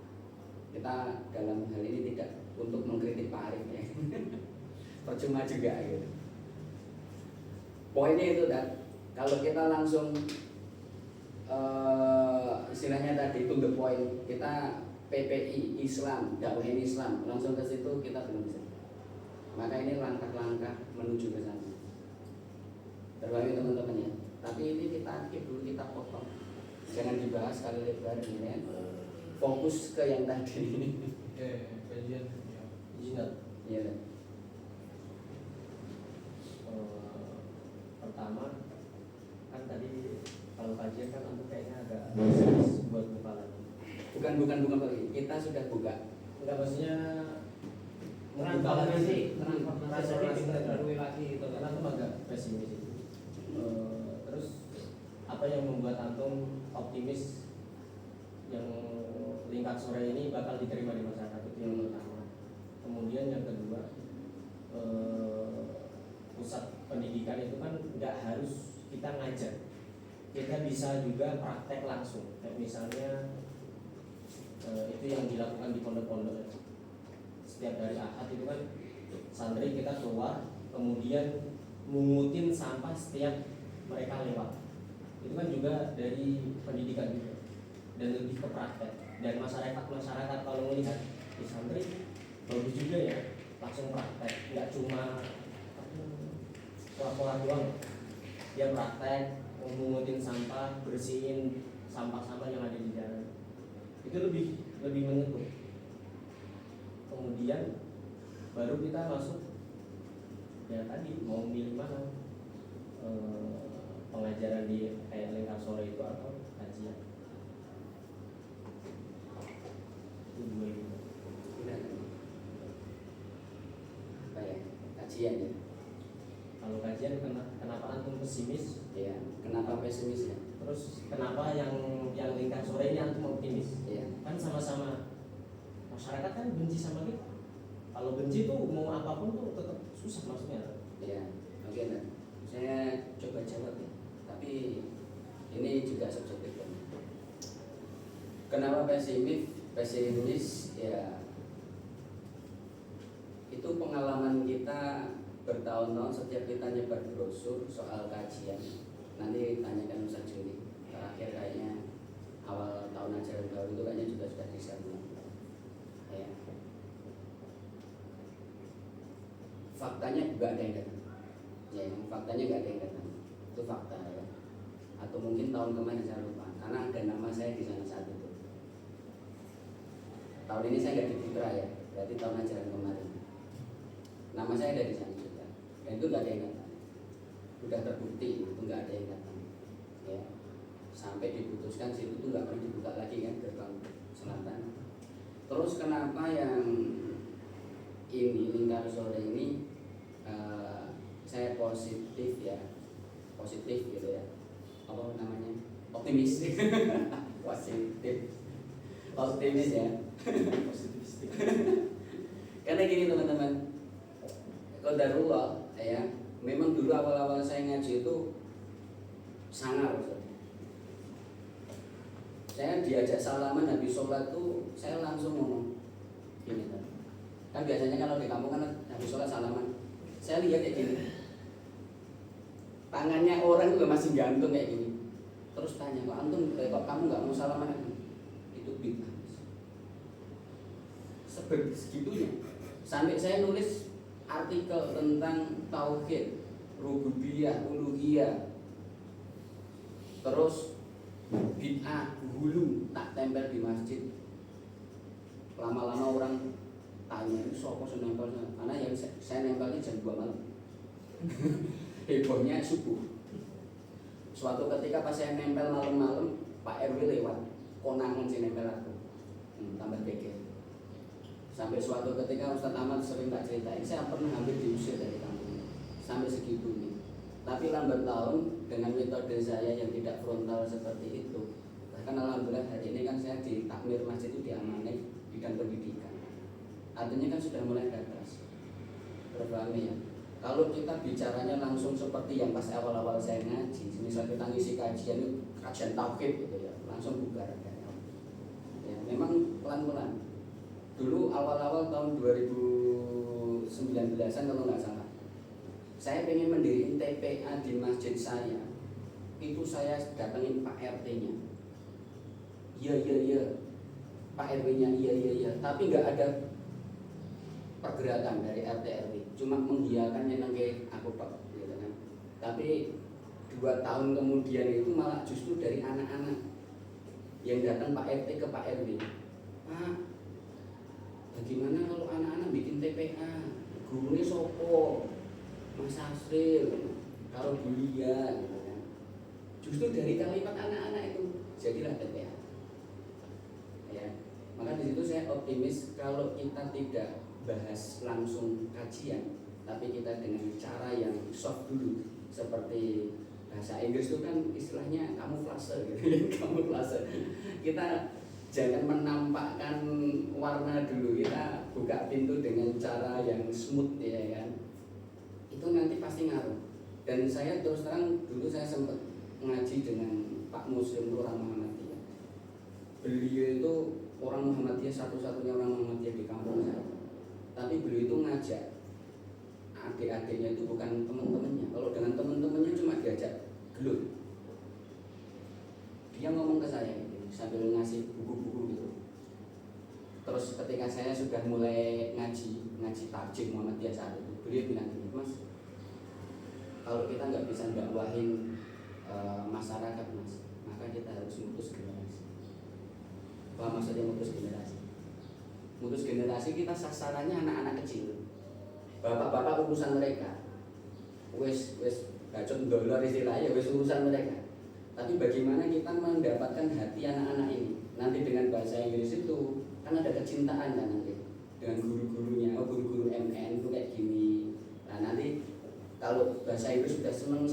Kita dalam hal ini tidak untuk mengkritik Pak Arif ya. Percuma juga gitu. Poinnya itu kan, kalau kita langsung istilahnya tadi to the point, kita PPI Islam, dakwahin Islam, langsung ke situ kita belum bisa. Maka ini langkah-langkah menuju ke sana. Terbaik teman-teman ya. Tapi ini kita keep dulu, kita potong. Jangan dibahas kali lebar ini ya. Fokus ke yang tadi. Kajian. Izin. Iya. Pertama kan tadi kalau kajian kan untuk kayaknya agak serius buat buka lagi. Bukan lagi. Kita sudah buka. Enggak, maksudnya transformasi diperbarui lagi gitu karena aku agak pesimis itu. Terus apa yang membuat antum optimis yang lingkar sore ini bakal diterima di masyarakat, itu yang pertama. Kemudian yang kedua, pusat pendidikan itu kan nggak harus kita ngajar, kita bisa juga praktek langsung. Kayak misalnya itu yang dilakukan di pondok-pondok. Setiap hari Ahad itu kan santri kita keluar, kemudian mengutin sampah setiap mereka lewat. Itu kan juga dari pendidikan juga, dan lebih ke praktek. Dan masyarakat kalau melihat di santri bagus juga ya, langsung praktek, nggak cuma pola-pola doang. Dia praktek, mengutin sampah, bersihin sampah-sampah yang ada di jalan. Itu lebih menyentuh. kemudian baru kita masuk ya tadi mau milih mana, pengajaran di kayak lingkar sore itu atau kajian. Itu dua itu. Benar. Apa ya? Kajian ya. Kalau kajian kenapa antum pesimis? Ya, kenapa pesimis ya? Terus kenapa yang lingkar sore ini antum optimis? Ya. Kan sama-sama masyarakat kan benci sama kita. Kalau benci tuh mau apapun tuh tetap susah maksudnya. Ya, oke nah. Saya coba jawab ya. Tapi ini juga subjektif kan. Kenapa pesimis? Pesimis ya. Itu pengalaman kita bertahun-tahun setiap kita nyebar brosur soal kajian. Nanti tanyakan Ustaz Juli. Terakhir kayaknya awal tahun ajaran baru itu kayaknya juga sudah disambung. Ya. Faktanya juga ada yang datang. Ya, faktanya nggak ada yang datang. Itu fakta ya. Atau mungkin tahun kemarin saya lupa, karena ada nama saya di sana saat itu. Tahun ini saya nggak di Fitra ya, berarti tahun ajaran kemarin. Nama saya ada di sana juga. Dan itu nggak ada yang datang. Sudah terbukti itu nggak ada yang datang. Ya. Sampai diputuskan situ tuh nggak perlu dibuka lagi kan gerbang selatan. Terus kenapa yang ini lingkar sore ini saya positif ya, positif gitu ya, apa namanya, optimis, optimis ya, Positivistik. karena gini teman-teman, qadarullah ya, memang dulu awal-awal saya ngaji itu sangar, saya diajak salaman habis sholat tuh saya langsung ngomong gini kan biasanya kalau di kampung kan habis sholat salaman, saya lihat kayak gini, tangannya orang juga masih gantung kayak gini, terus tanya kok antum kok kamu nggak mau salaman, itu bid'ah. Segitunya sampai saya nulis artikel tentang tauhid, rububiyah, uluhiyah, terus bid'ah, hulu tak tempel di masjid. Lama-lama orang tanya ini siapa yang nempelnya, karena yang saya nempelnya jam 2 malam. Hebohnya subuh. Suatu ketika pas saya nempel malam-malam, Pak RW lewat, konangan si nempel aku, tambah beker. Sampai suatu ketika Ustadz Ahmad sering tak ceritain, saya pernah hampir diusir dari kampung sampai segitunya. Tapi lambat laun dengan metode saya yang tidak frontal seperti itu, bahkan alhamdulillah hari ini kan saya di takmir masjid itu diamanai bidang pendidikan. Artinya kan sudah mulai atas. Terpahami ya. Kalau kita bicaranya langsung seperti yang pas awal-awal saya ngaji, misal kita ngisi kajian itu kajian tauhid gitu ya, langsung bubar ya, memang pelan-pelan. Dulu awal-awal tahun 2019-an kalau nggak salah, saya pengen mendirikan TPA di masjid saya. Itu saya datengin Pak RT-nya. Iya. Pak RW-nya iya. Tapi nggak ada pergerakan dari RT RW. Cuma mengiyakan nyenengke aku tok gitu kan. Tapi 2 tahun kemudian itu malah justru dari anak-anak yang datang Pak RT ke Pak RW. Pak, bagaimana kalau anak-anak bikin TPA? Gurunya sopo? Mas Asril, kalau Bulia gitu kan. Justru dari kalimat anak-anak itu jadilah TPA. Ya. Maka di situ saya optimis kalau kita tidak bahas langsung kajian, tapi kita dengan cara yang soft dulu, seperti bahasa Inggris itu kan istilahnya kamuflase gitu. Kamuflase. Kita jangan menampakkan warna dulu, kita buka pintu dengan cara yang smooth ya kan. Itu nanti pasti ngaruh. Dan saya terus terang dulu saya sempat ngaji dengan Pak Muslim orang Muhammadiyah. Beliau itu orang Muhammadiyah, satu-satunya orang Muhammadiyah di kampung saya. Tapi beliau itu ngajak adik-adiknya itu bukan teman-temannya. Kalau dengan teman-temannya cuma diajak gelut. Dia ngomong ke saya gitu, sambil ngasih buku-buku gitu. Terus ketika saya sudah mulai ngaji tajwid Muhammadiyah saat itu, beliau bilang gini, Mas, kalau kita nggak bisa dakwahin masyarakat Mas, maka kita harus mutus generasi. Apa maksudnya mutus generasi? mutus generasi kita sasarannya anak-anak kecil. Bapak-bapak urusan mereka. Wes bacot dolor istilahnya wes urusan mereka. Tapi bagaimana kita mendapatkan hati anak-anak ini? Nanti dengan bahasa Inggris itu kan ada kecintaan kan nanti dengan guru-gurunya, guru-guru MN itu kayak gini. Nah nanti kalau bahasa Inggris sudah seneng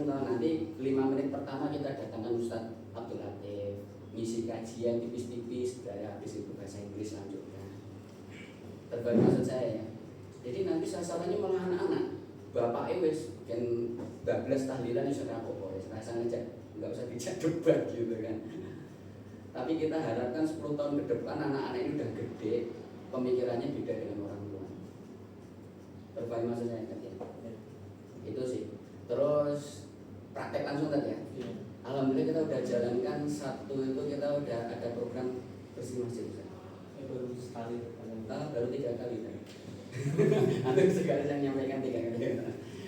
nanti 5 menit pertama kita datangkan Ustadz Abdul Latif, ngisi kajian tipis-tipis, dari habis itu bahasa Inggris lanjutkan. Terbalik maksud saya ya. Jadi nanti sasarannya malah anak-anak. Bapak wis kan 12 tahlilan iso rapopo, rasanya aja nggak usah dijak debat gitu kan. Tapi kita harapkan 10 tahun ke depan anak-anak ini udah gede, pemikirannya beda dengan orang tua. Terbalik maksud saya kan ya. Itu sih. Terus praktek langsung tadi ya. Alhamdulillah kita udah jalankan Sabtu itu kita udah ada program bersih masjid. Baru sekali, Baru 3 kali kan. Atau sekali saya nyampaikan 3 kali.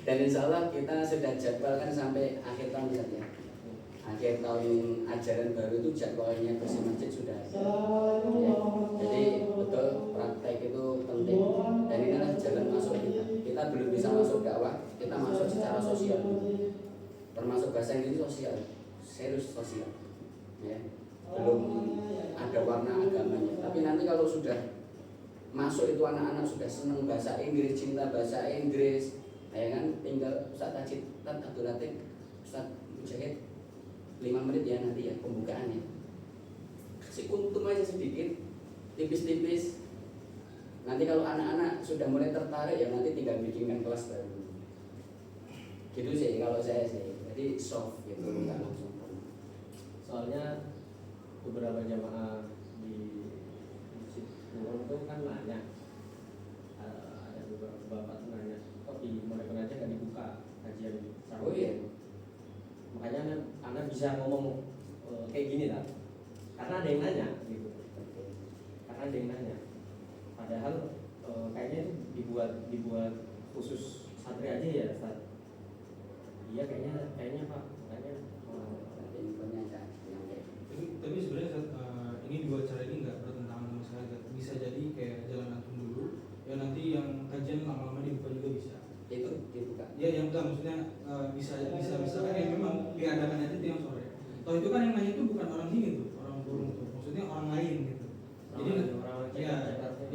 Dan insya Allah kita sudah jadwalkan sampai akhir tahun saja. Akhir tahun ajaran baru itu jadwalnya bersih masjid sudah ada. Ya. Jadi betul praktek itu penting. Dan inilah jalan masuk kita. Kita belum bisa masuk dakwah, kita masuk secara sosial. Termasuk bahasa Inggris sosial, serius sosial. Ya. Belum ada warna agamanya. Tapi nanti kalau sudah masuk itu anak-anak sudah senang bahasa Inggris, cinta bahasa Inggris, ya kan? Tinggal Ustaz Tajid, Ustaz Abdul Latif, Ustaz Mujahid 5 menit ya nanti ya pembukaannya. Kasih untung aja sedikit, tipis-tipis. Nanti kalau anak-anak sudah mulai tertarik ya nanti tinggal bikinkan kelas baru. Gitu sih kalau saya sih. Jadi soft gitu, nggak langsung. Soalnya beberapa jamaah di masjid Nurul itu kan nanya, ada beberapa bapak tuh nanya, kok di mulai pengajian nggak dibuka kajian Oh iya. Makanya anda bisa ngomong kayak gini lah, karena ada yang nanya gitu, karena ada yang nanya. Padahal kayaknya itu dibuat khusus santri aja ya, Ustaz. Iya kayaknya Pak, makanya tapi sebenarnya ini 2 cara ini nggak bertentangan sama sekali. Bisa jadi kayak jalan antum dulu, ya nanti yang kajian lama-lama dibuka juga bisa. Itu dibuka. Ya yang enggak maksudnya bisa misalkan ya memang diadakan aja tuh yang sore. Toh itu kan yang nanya itu bukan orang sini tuh, orang burung tuh, maksudnya orang lain gitu. Jadi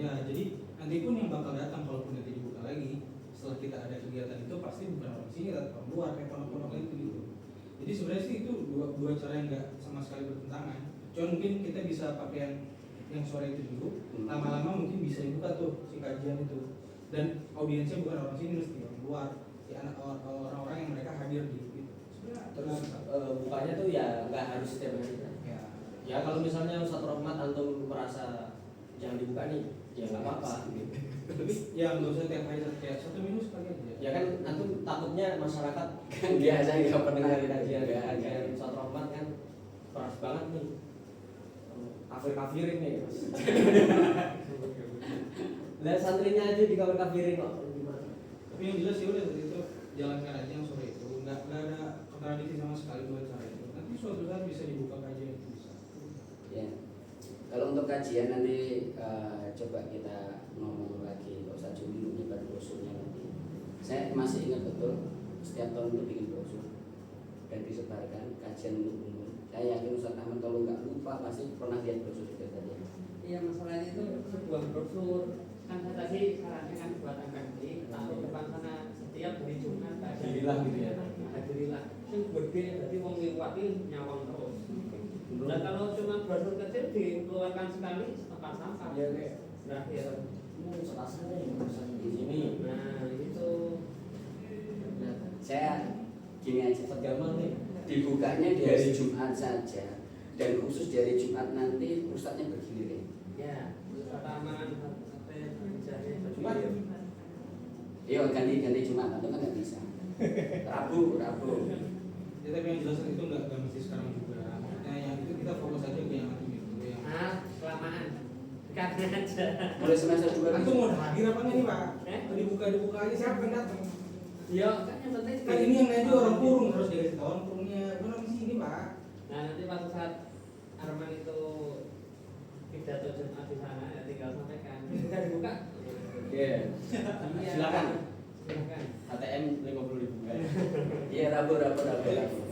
jadi nanti pun yang bakal datang kalaupun nanti dibuka lagi setelah kita ada kegiatan itu pasti bukan orang sini atau orang luar kayak pondok-pondok lain gitu. Jadi sebenarnya sih itu dua cara yang enggak sama sekali bertentangan. Cuma mungkin kita bisa pakai yang sore itu dulu, lama-lama mungkin bisa dibuka tuh si kajian itu. Dan audiensnya bukan orang sini mesti orang luar, si anak orang-orang yang mereka hadir di gitu. Terus bukanya tuh ya nggak harus setiap hari kan? Ya kalau misalnya Ustaz Rahmat antum merasa jangan dibuka nih, ya nggak apa-apa. Tapi ya nggak usah tiap hari, kayak 1 minggu sekali aja. Ya kan antum takutnya masyarakat Kan biasa nggak pernah dengar kajian Ustaz Rahmat kan keras banget nih, kafir-kafirin nih. Lihat santrinya aja di kafir-kafirin kok. Tapi yang jelas ya udah itu jalankan aja yang sore itu, nggak ada kontradiksi sama sekali 2 cara itu. Nanti suatu saat bisa dibuka kajian itu bisa. Ya. Kalau untuk kajian nanti coba kita ngomong lagi, nggak usah cuma nyebar brosurnya nanti. Saya masih ingat betul setiap tahun itu bikin brosur dan disebarkan kajian untuk umum. Saya yakin Ustaz Ahmad kalau nggak lupa pasti pernah lihat brosur itu tadi. Iya, masalahnya itu sebuah brosur kan saya tadi sarannya kan buat MMD taruh depan sana setiap hari Jumat Hadirilah gitu ya. Hadirilah yang gede jadi wong liwati nyawang terus. Nah kalau cuma brosur kecil dikeluarkan sekali tempat sampah Ya kayak berakhir. Selasanya yang urusan di sini. Nah itu Saya gini aja. Ustaz Gamal nih. Dibukanya di hari Jumat saja dan khusus di hari Jumat nanti ustadznya bergiliran. ya pertama Jumat. Iya ganti Jumat atau kan nggak bisa. Rabu. Ya tapi yang jelas itu nggak mesti sekarang juga. Maksudnya yang itu kita fokus aja ke yang antum itu yang. kelamaan karena aja Mulai semester 2 Antum mau hadir apa nggak nih Pak? Eh? Dibuka aja siapa yang datang? ya kan yang penting Kan ini yang nanya orang kurung harus dikasih tahu orang kurungnya. Benar di sini Pak. nah nanti pada saat Arman itu pidato Jumat di sana ya tinggal sampaikan. Sudah dibuka? Iya. Iya. Silakan. Silakan. ATM 50.000 guys. Iya, rabu.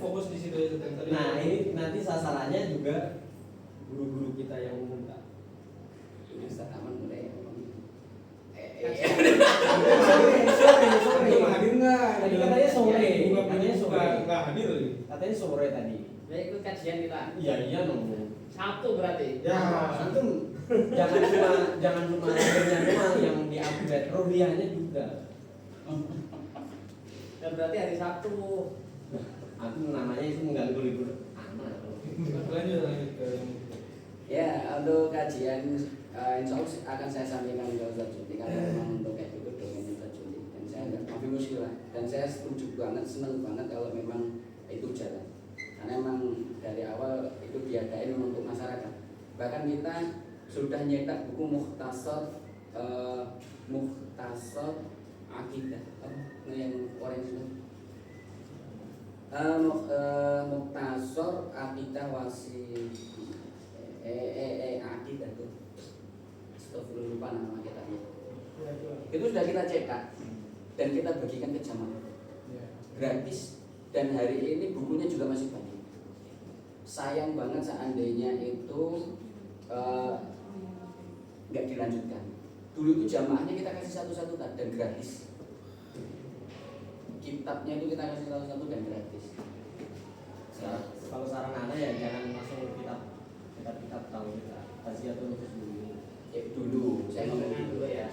Fokus di situ aja tadi. Nah ini nanti sasarannya juga guru-guru kita yang umum Kak. Ini Ustaz Aman mulai ngomong. Sore. Itu hadir nggak? Tadi katanya sore. Bukan Katanya sore. nggak hadir lagi. Katanya sore tadi. Ya ikut kajian kita. Iya dong. Sabtu berarti. Ya. Antum jangan cuma hadirnya doang yang di-upgrade, rupiahnya juga. Dan berarti hari Sabtu. Aku namanya itu mengganggu libur anak. Lanjut ke Ya, untuk kajian insya Allah akan saya sampaikan ke Ustaz Juli karena memang untuk kayak itu domain Ustaz Juli dan saya nggak maafin muskil lah dan saya setuju banget, seneng banget kalau memang itu jalan karena memang dari awal itu diadain untuk masyarakat. Bahkan kita sudah nyetak buku Mukhtasar Akidah yang orange itu Mukhtasar Akidah Akidah tuh Astagfirullah, lupa nama kitabnya. Itu sudah kita cetak dan kita bagikan ke jamaah gratis dan hari ini bukunya juga masih banyak. Sayang banget seandainya itu nggak dilanjutkan. Dulu itu jamaahnya kita kasih satu-satu dan gratis. Kitabnya itu kita kasih satu-satu dan gratis. Kalau saran Anda ya jangan langsung kitab tahu kita Taziyatul Nufus dulu. Dulu saya ngomong dulu ya.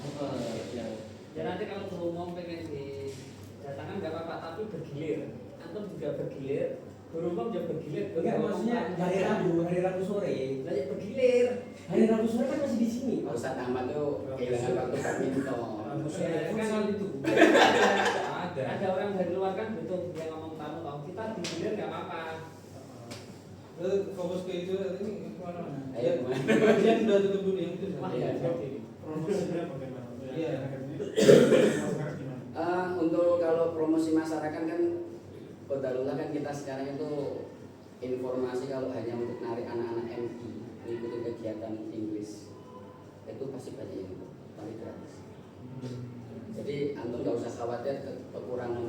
Ya nanti kalau berumum pengen didatangkan nggak apa-apa tapi bergilir. Antum juga bergilir. Berumum juga bergilir. Enggak maksudnya hari Rabu sore. Banyak bergilir. Hari Rabu sore kan masih di sini. Pak Ustaz Ahmad tuh kehilangan waktu badminton. Kan itu. Ada orang dari luar kan betul dia ngomong tamu kita digilir nggak apa-apa. Fokus ke itu ini kemana-mana. Ayo kemana? Kajian udah tutup dulu yang itu. Wah, Iya. Promosinya bagaimana? Iya. Masyarakat gimana? Untuk kalau promosi masyarakat kan Qadarullah kan kita sekarang itu informasi kalau hanya untuk narik anak-anak MI mengikuti kegiatan Inggris itu pasti banyak yang itu, tapi gratis. Jadi antum nggak usah khawatir kekurangan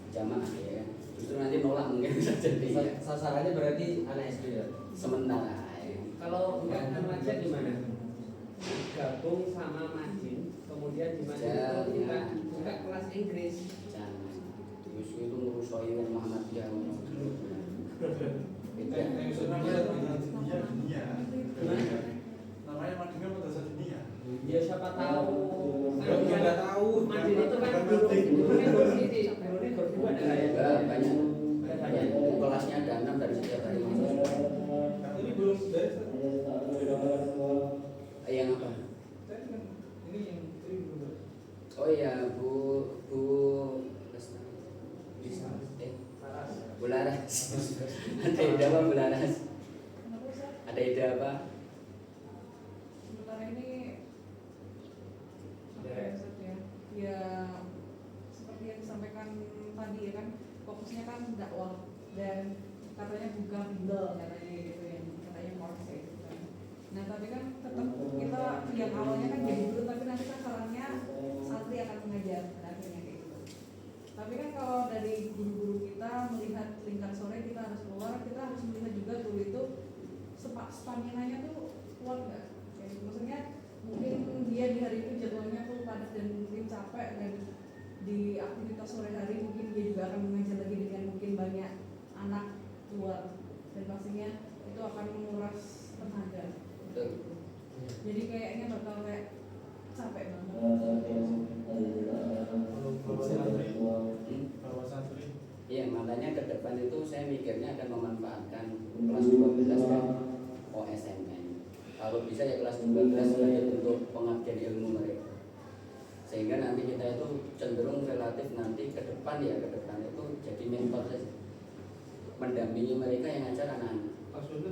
jamaah ya. Justru nanti nolak mungkin bisa jadi. Ya. Sasarannya berarti anak SD ya. Sementara. Ya. Kalau enggak kan aja gimana? Gabung sama Majin, kemudian di Majin itu kita buka kelas Inggris. Jangan. Yusuf itu ngurus soal Muhammadiyah. Namanya Madinah Madrasah Dunia. Ya siapa tahu. Kan Nggak tahu. Majin itu kan gurunya bersini, gurunya berdua ada ya. Banyak. Kelasnya ada 6 dari setiap hari. Ini belum beres. Yang apa? Ini yang tadi belum beres. Oh iya, Bu Bularas. Ada ide apa Bularas? Ada ide apa? Sementara ini apa ya Ustaz ya? Ya seperti yang disampaikan tadi ya kan fokusnya kan dakwah dan katanya buka bimbel katanya gitu yang katanya morse gitu kan. Nah tapi kan tetap kita yang awalnya kan jadi guru tapi nanti kan sarannya santri akan mengajar akhirnya kayak gitu. Tapi kan kalau dari guru-guru kita melihat lingkar sore kita harus keluar, kita harus melihat juga guru itu stamina-nya tuh kuat nggak? Ya, maksudnya mungkin dia di hari itu jadwalnya full padat dan mungkin capek dan di aktivitas sore hari mungkin dia juga akan mengajar lagi dengan mungkin banyak anak luar dan pastinya itu akan menguras tenaga. Betul. Jadi kayaknya bakal kayak capek banget. Bahwa santri. Iya, makanya ke depan itu saya mikirnya akan memanfaatkan kelas 12 dan OSMN. Kalau bisa ya kelas 12 sebagai bentuk pengabdian ilmu mereka. Sehingga nanti kita itu cenderung relatif nanti ke depan itu jadi mentor saja. Mendampingi mereka yang ngajar anak-anak. Pas dulu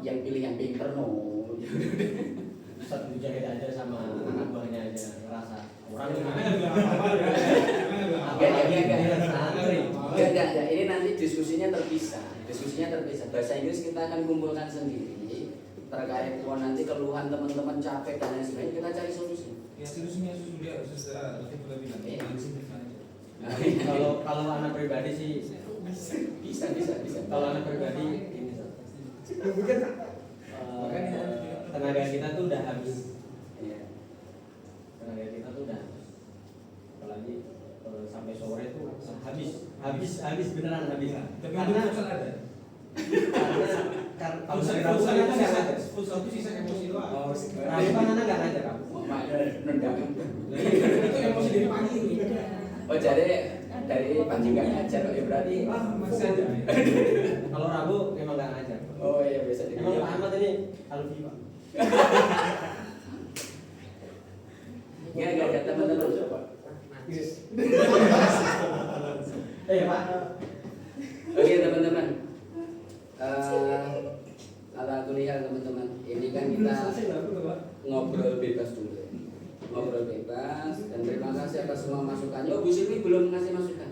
Yang pilih yang pinter no. Ustaz Mujahid aja sama anak buahnya aja ngerasa orang Enggak. Ini nanti diskusinya terpisah. Bahasa Inggris kita akan kumpulkan sendiri. terkait nanti keluhan teman-teman capek dan lain sebagainya, kita cari solusi. Ya solusinya sudah kita bilang. Dari sini aja. Kalau anak pribadi sih Bisa. kalau anak pribadi ini tenaga kita tuh udah habis. Iya. Tenaga kita tuh udah habis. Apalagi sampai sore tuh habis beneran habis. Tapi Karena untuk futsal ada. karena kalau Futsal hari Rabu kan itu nggak ngajar. futsal itu sisa emosi doang. Rabu kan anak nggak ngajar Rabu. Nendang. Itu emosi dari pagi. Oh jadi dari pagi nggak ngajar ya berarti. Masih ada. Kalau Rabu memang nggak ngajar. Oh iya biasa di. Emang Pak Ahmad ini Alfi Pak. Nggak teman-teman coba. Pak. Oke teman-teman. Ala kuliah teman-teman. Ini kan kita ngobrol bebas dulu. Ya. Ngobrol bebas dan terima kasih atas semua masukannya. Oh Bu Silvi belum ngasih masukan.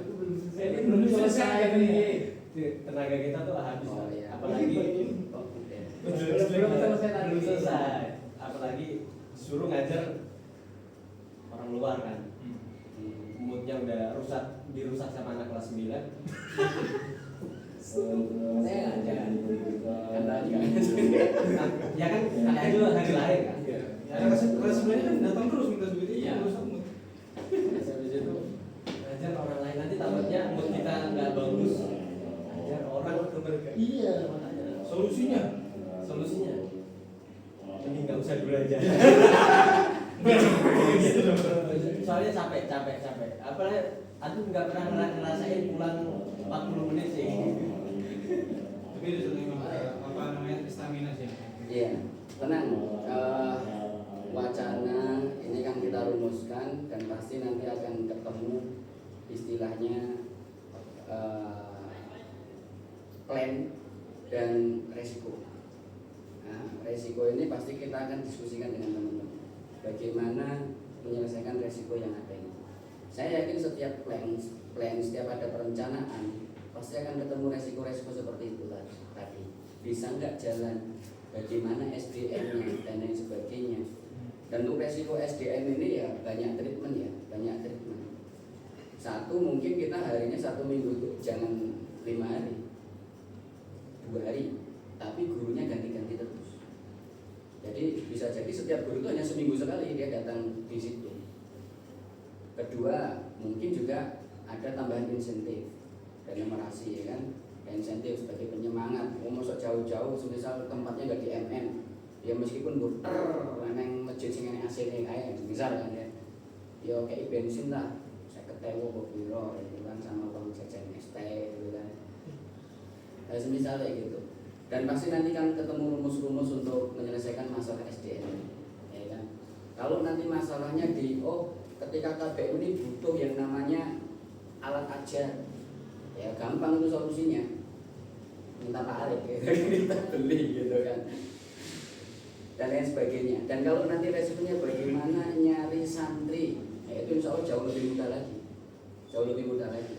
Ini belum selesai ini. Tenaga kita tuh habis. Oh, iya. Apalagi belum selesai. Apalagi suruh ngajar orang luar kan. Moodnya udah dirusak sama anak kelas 9. Saya ngajar. Ya kan anaknya juga hari lahir kan. Ya kelas sebenarnya kan datang terus minta duit itu Iya. terus mood. Habis itu ngajar orang lain nanti takutnya mood kita nggak bagus. Ngajar orang iya makanya. Solusinya Mending nggak usah dulu aja. Soalnya capek. Apalagi aku nggak pernah ngerasain pulang 40 menit sih. tapi itu memang apa namanya stamina sih. Iya, tenang. Wacana ini kan kita rumuskan dan pasti nanti akan ketemu istilahnya plan dan resiko. Nah, resiko ini pasti kita akan diskusikan dengan teman-teman. Bagaimana menyelesaikan resiko yang ada ini. Saya yakin setiap plan setiap ada perencanaan pasti akan ketemu resiko-resiko seperti itu tadi. Bisa nggak jalan? Bagaimana SDM-nya dan lain sebagainya. Dan untuk resiko SDM ini ya banyak treatment. Satu mungkin kita harinya 1 minggu itu jangan 5 hari, 2 hari, tapi gurunya ganti-ganti terus. Jadi bisa jadi setiap guru itu hanya seminggu sekali dia datang di situ. Kedua mungkin juga ada tambahan insentif dan remunerasi ya kan. Insentif sebagai penyemangat. Masuk jauh-jauh, semisal tempatnya nggak di MN, ya meskipun neng masjid sing ngene AC ning kae, misal kan ya. Ya kayak bensin lah, 50.000 kok piro itu kan sama uang jajan ST gitu kan. Nah, semisal kayak gitu. Dan pasti nanti kan ketemu rumus-rumus untuk menyelesaikan masalah SDM, ya kan. Kalau nanti masalahnya ketika KPU ini butuh yang namanya alat ajar, ya gampang itu solusinya, minta Pak Arif kita beli gitu kan, dan lain sebagainya. Dan kalau nanti resikonya bagaimana nyari santri, ya itu insya Allah jauh lebih mudah lagi,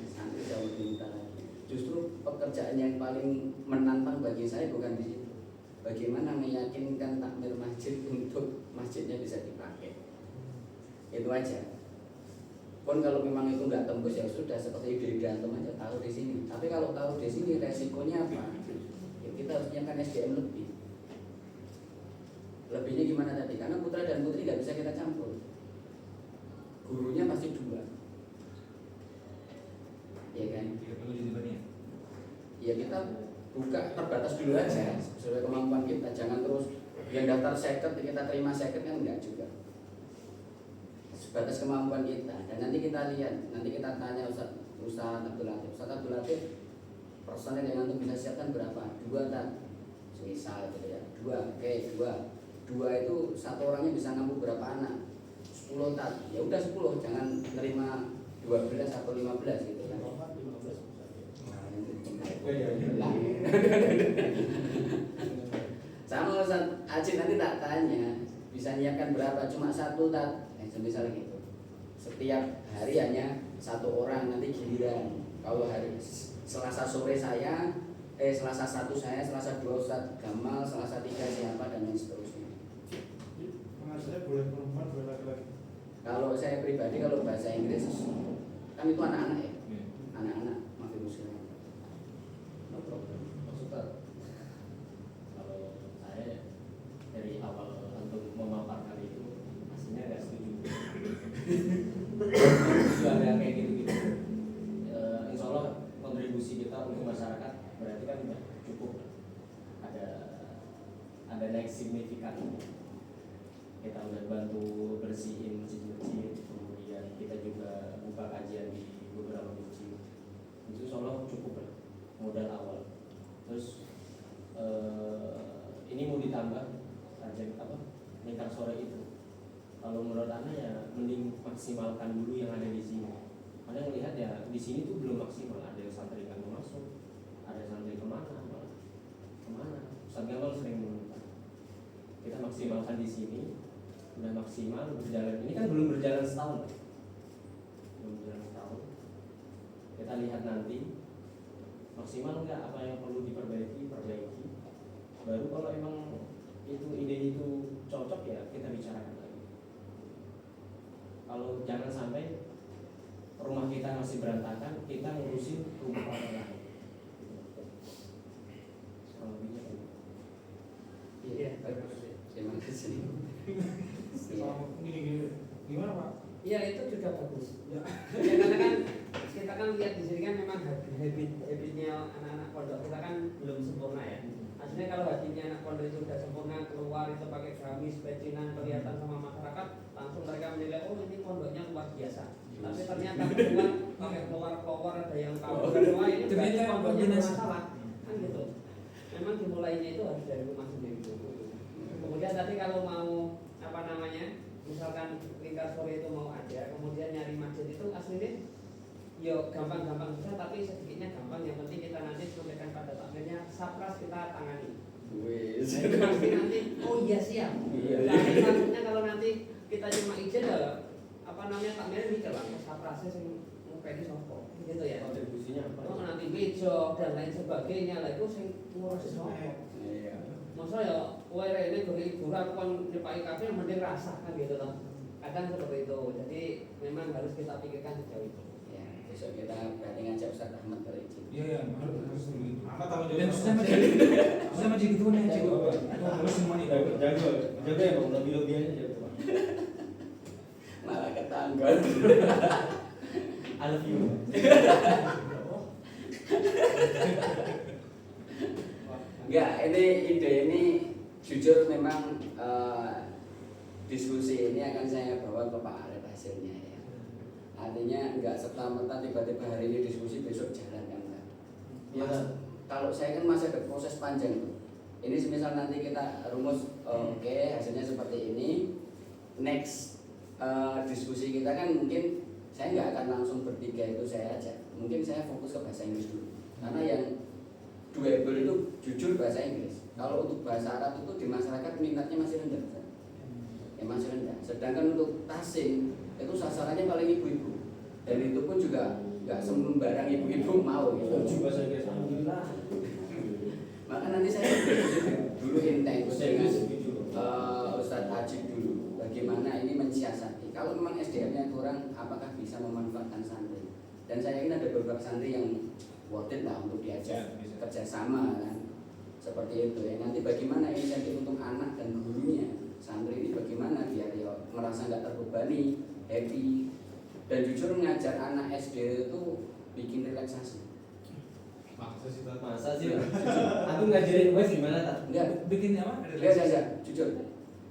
santri jauh lebih mudah lagi. Justru pekerjaan yang paling menantang bagi saya bukan di situ, bagaimana meyakinkan takmir masjid untuk masjidnya bisa dipakai, itu aja. Pun kalau memang itu nggak tembus ya sudah, seperti ide antum aja taruh di sini. Tapi kalau taruh di sini resikonya apa? Ya, kita harus nyiapkan SDM lebih. Lebihnya gimana tadi? Karena putra dan putri nggak bisa kita campur. Gurunya pasti 2. Ya kan? Ya kita buka terbatas dulu aja sesuai kemampuan kita. Jangan terus yang daftar seket kita terima seket kan enggak juga. Batas kemampuan kita, dan nanti kita lihat, nanti kita tanya Ustaz Abdul Latif, personel yang nanti bisa siapkan berapa? 2 tak? Misal gitu ya, 2, oke 2 itu satu orangnya bisa ngampu berapa anak? 10 tak, ya udah 10, jangan nerima 12 atau 15 gitu kan. Sama Ustaz Ajin nanti tak tanya, bisa nyiapkan berapa? Cuma 1 tak? Misalnya gitu. Setiap hari hanya 1 orang, nanti giliran. Kalau hari Selasa sore saya, Selasa 1 saya, Selasa 2 Ustadz Gamal, Selasa 3 siapa dan lain seterusnya. Pengajarnya boleh perempuan, boleh laki-laki. Kalau saya pribadi kalau bahasa Inggris kan itu anak-anak ya, Iya. anak-anak makin muslim. No problem. Maksudnya kalau saya dari awal untuk memaparkan itu aslinya agak setuju. Setuju ada kayak gitu-gitu. Insya Allah kontribusi kita untuk masyarakat berarti kan udah cukup. Ada naik signifikan. Kita udah bantu bersihin masjid-masjid, kemudian kita juga buka kajian di beberapa masjid. Itu insya Allah cukup lah modal awal. Terus ini mau ditambah kajian apa nikah sore itu. Kalau menurut Ana ya mending maksimalkan dulu yang ada di sini. Karena melihat ya di sini tuh belum maksimal. Ada yang santri kan mau masuk, ada santri kemana? Ustaz Gamal sering meminta kita maksimalkan di sini. Udah maksimal berjalan, ini kan belum berjalan setahun, kita lihat nanti maksimal nggak apa yang perlu diperbaiki, baru kalau emang itu ide itu cocok ya kita bicarakan lagi. Kalau jangan sampai rumah kita masih berantakan, kita ngurusin rumah orang lain. Kalau lebihnya gitu. Iya, bagus. Terima kasih. Gini, gimana Pak? Iya itu juga bagus. Ya. Ya karena kan kita kan lihat di sini kan memang habitnya anak-anak pondok kita kan belum sempurna ya. Aslinya kalau habitnya anak pondok itu sudah sempurna, keluar itu pakai gamis, pecinan, kelihatan sama masyarakat, langsung mereka menilai oh ini pondoknya luar biasa. Tapi ternyata keluar pakai keluar ada yang tahu wah ini berarti pondoknya bermasalah kan gitu. Memang dimulainya itu harus dari rumah sendiri dulu. Kemudian tadi kalau mau apa namanya, misalkan lingkar sore itu mau ada, kemudian nyari masjid itu aslinya, yo gampang-gampang bisa, tapi sedikitnya gampang. Yang penting kita nanti sampaikan pada takmirnya, sapras kita tangani. Pasti nanti, oh iya siap. Tapi maksudnya kalau nanti kita cuma izin ya, apa namanya takmirnya mikir lah, saprasnya sing muka ini sopo, gitu ya. Kontribusinya apa? Oh nanti bejo dan lain sebagainya, lah itu sing ngurus sopo. Masa ya, kowe rene go liburan kon nyepaki kafe mending rasa kan gitu loh. Kadang seperti itu. Jadi memang harus kita pikirkan sejauh itu. Ya, besok kita berarti ngajak Ustaz Ahmad ke Rijin. Iya, harus dulu. Apa tahu Dan susah macam gitu nih aja. Harus semua nih. Jaga ya Bang, lebih-lebihannya jaga Bang. Malah ketanggal. I love you. Enggak, ini ide ini jujur memang diskusi ini akan saya bawa ke Pak Arif hasilnya ya. Artinya enggak serta-merta tiba-tiba hari ini diskusi besok jalan kan enggak. Ya, kalau saya kan masih ada proses panjang tuh. Ini semisal nanti kita rumus oke, hasilnya seperti ini. Next diskusi kita kan mungkin saya nggak akan langsung bertiga itu saya ajak. Mungkin saya fokus ke bahasa Inggris dulu. Karena yang doable itu jujur bahasa Inggris. Kalau untuk bahasa Arab itu di masyarakat minatnya masih rendah. Ya masih rendah. Sedangkan untuk tasing itu sasarannya paling ibu-ibu. Dan itu pun juga nggak sembarang ibu-ibu mau gitu. Bahasa Inggris alhamdulillah. Maka nanti saya dulu intens dengan Ustadz Ajib dulu. Bagaimana ini mensiasati. Kalau memang SDM-nya kurang, apakah bisa memanfaatkan santri? Dan saya ingin ada beberapa santri yang worth it lah untuk diajak kerjasama kan, seperti itu ya. Nanti bagaimana insentif untuk anak dan gurunya santri ini, bagaimana biar ya merasa nggak terbebani, happy, dan jujur mengajar anak SD itu bikin relaksasi. Masa sih aku ngajarin gue gimana tak? Enggak, Bikin apa? enggak, jujur.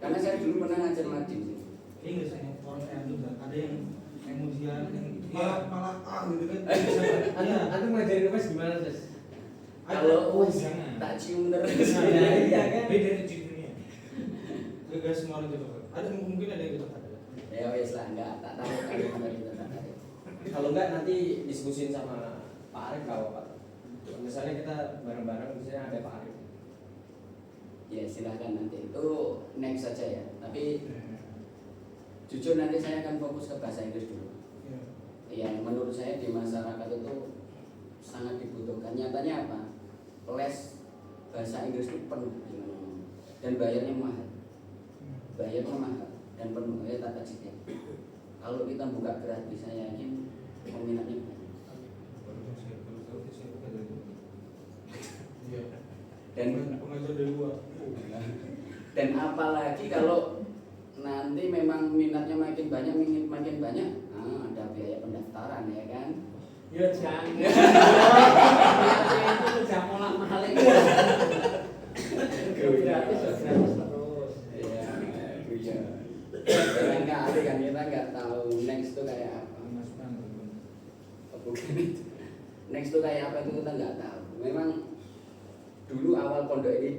Karena saya dulu pernah ngajar madin sih. Ini saya orang random ada yang emosian, yang malah gitu kan. Aku ngajarin gue gimana Sis? Kalau tak cium terus. Iya kan? Beda itu judulnya. Gak semua orang gitu. Ada mungkin ada yang gitu ada. Ya wes lah, enggak tak tahu kalau kita tak tahu. Kalau enggak nanti diskusin sama Pak Arif kalau Pak. Misalnya kita bareng-bareng, misalnya ada Pak Arif. Ya silahkan nanti itu next saja ya. Tapi jujur nanti saya akan fokus ke bahasa Inggris dulu. Yang menurut saya di masyarakat itu sangat dibutuhkan. Nyatanya apa? les bahasa Inggris itu penuh di mana-mana. Dan bayarnya mahal. Dan penuh ya tata cita. Kalau kita buka gratis saya yakin peminatnya banyak. Iya. Dan pengajar dari luar. dan apalagi kalau nanti memang minatnya makin banyak, ada biaya pendaftaran ya kan. Ya jangan. Itu udah mulai mahal itu. Gratis terus. Iya. Barangkali kan kita nggak tahu next tuh kayak apa. Bukan itu. Next tuh kayak apa itu kita nggak tahu. Memang dulu awal pondok ini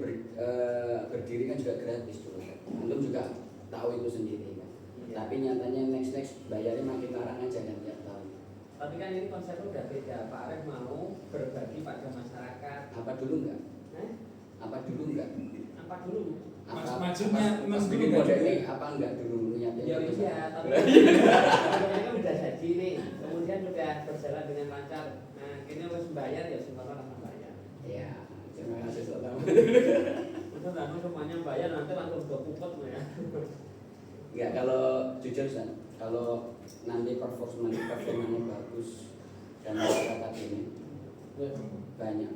berdiri kan juga gratis dulu. Antum juga tahu itu sendiri kan. Iya. Tapi nyatanya next bayarnya makin larang aja kan tiap tahun. Tapi kan ini konsepnya udah beda. Pak Arif mau berbagi pada masyarakat. Apa dulu enggak? Apa dulu enggak? Apa dulu? Maksudnya pas bikin pondok ini apa enggak dulu niatnya? Ya iya, tapi kan udah jadi nih. Kemudian udah berjalan dengan lancar. Nah, kini harus bayar ya semua orang bayar. Iya. Terima kasih selalu. Udah langsung semuanya bayar nanti langsung udah puput ya. Enggak, kalau jujur San, kalau nanti performanya bagus dan masyarakat ini banyak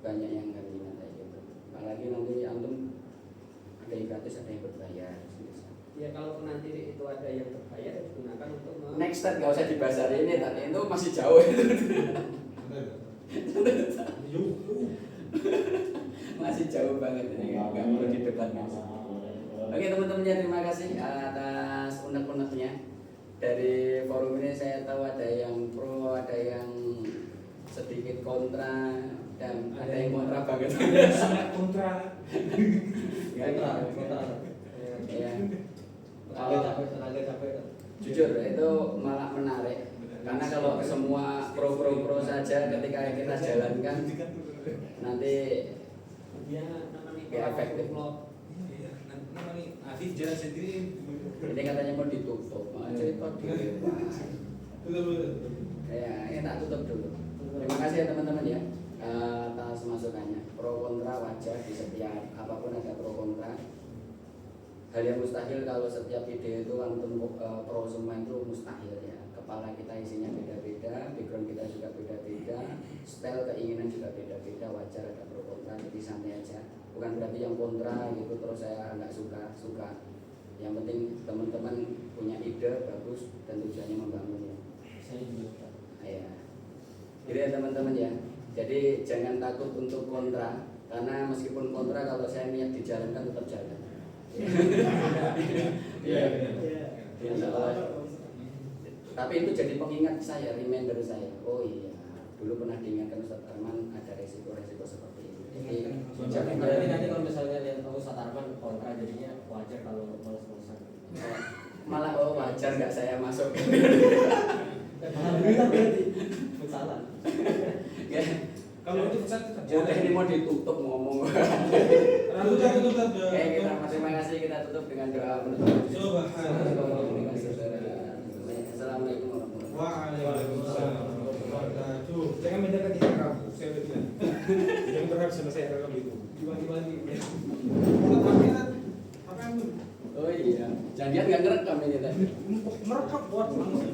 yang akan minat kayak gitu. Apalagi nanti antum ada yang gratis, ada yang berbayar. Ya kalau nanti itu ada yang berbayar digunakan untuk Next step nggak usah dibahas hari ini, tadi itu masih jauh itu. Masih jauh banget ini, nggak perlu didebat mas. Oke teman-temannya, terima kasih atas unek-uneknya. Dari forum ini saya tahu ada yang pro, ada yang sedikit kontra, dan ada yang kontra banget. Sangat kontra. Kontra. Ya. Tenaga capek. Jujur itu malah menarik. Karena kalau semua pro saja ketika kita jalankan nanti ya namanya nggak efektif. Iya, namanya Afif jalan sendiri. Ini katanya mau ditutup, cerita dulu. Ya, tak tutup dulu. Terima kasih ya teman-teman ya atas masukannya. Pro kontra wajar di setiap apapun ada pro kontra. Hal yang mustahil kalau setiap ide itu antum pro semua itu mustahil ya. Kepala kita isinya beda-beda, background kita juga beda-beda, style keinginan juga beda-beda, wajar ada pro kontra, jadi santai aja. Bukan berarti yang kontra gitu terus saya nggak suka. Yang penting teman-teman punya ide bagus dan tujuannya membangun ya. Saya juga. Ya. Jadi ya teman-teman ya. Jadi jangan takut untuk kontra, karena meskipun kontra kalau saya niat dijalankan tetap jalan. Iya. Tapi itu jadi pengingat saya, reminder saya. Oh iya, dulu pernah diingatkan Ustadz Arman ada resiko-resiko seperti ini. Jadi Berarti nanti kalau misalnya lihat Ustadz Arman kontra jadinya wajar kalau males-malesan. malah wajar nggak saya masuk. Alhamdulillah berarti. Salah. Ya. Kalau itu pusat Udah ini mau ditutup ngomong. Kita terima kasih, kita tutup dengan doa penutup. Assalamualaikum warahmatullahi Waalaikumsalam. Jangan minta ketika kamu, saya udah bilang. Jangan berharap sama saya rekam itu. Gimana? Oh iya, jangan nggak ngerekam ini tadi. Merekam buat langsung.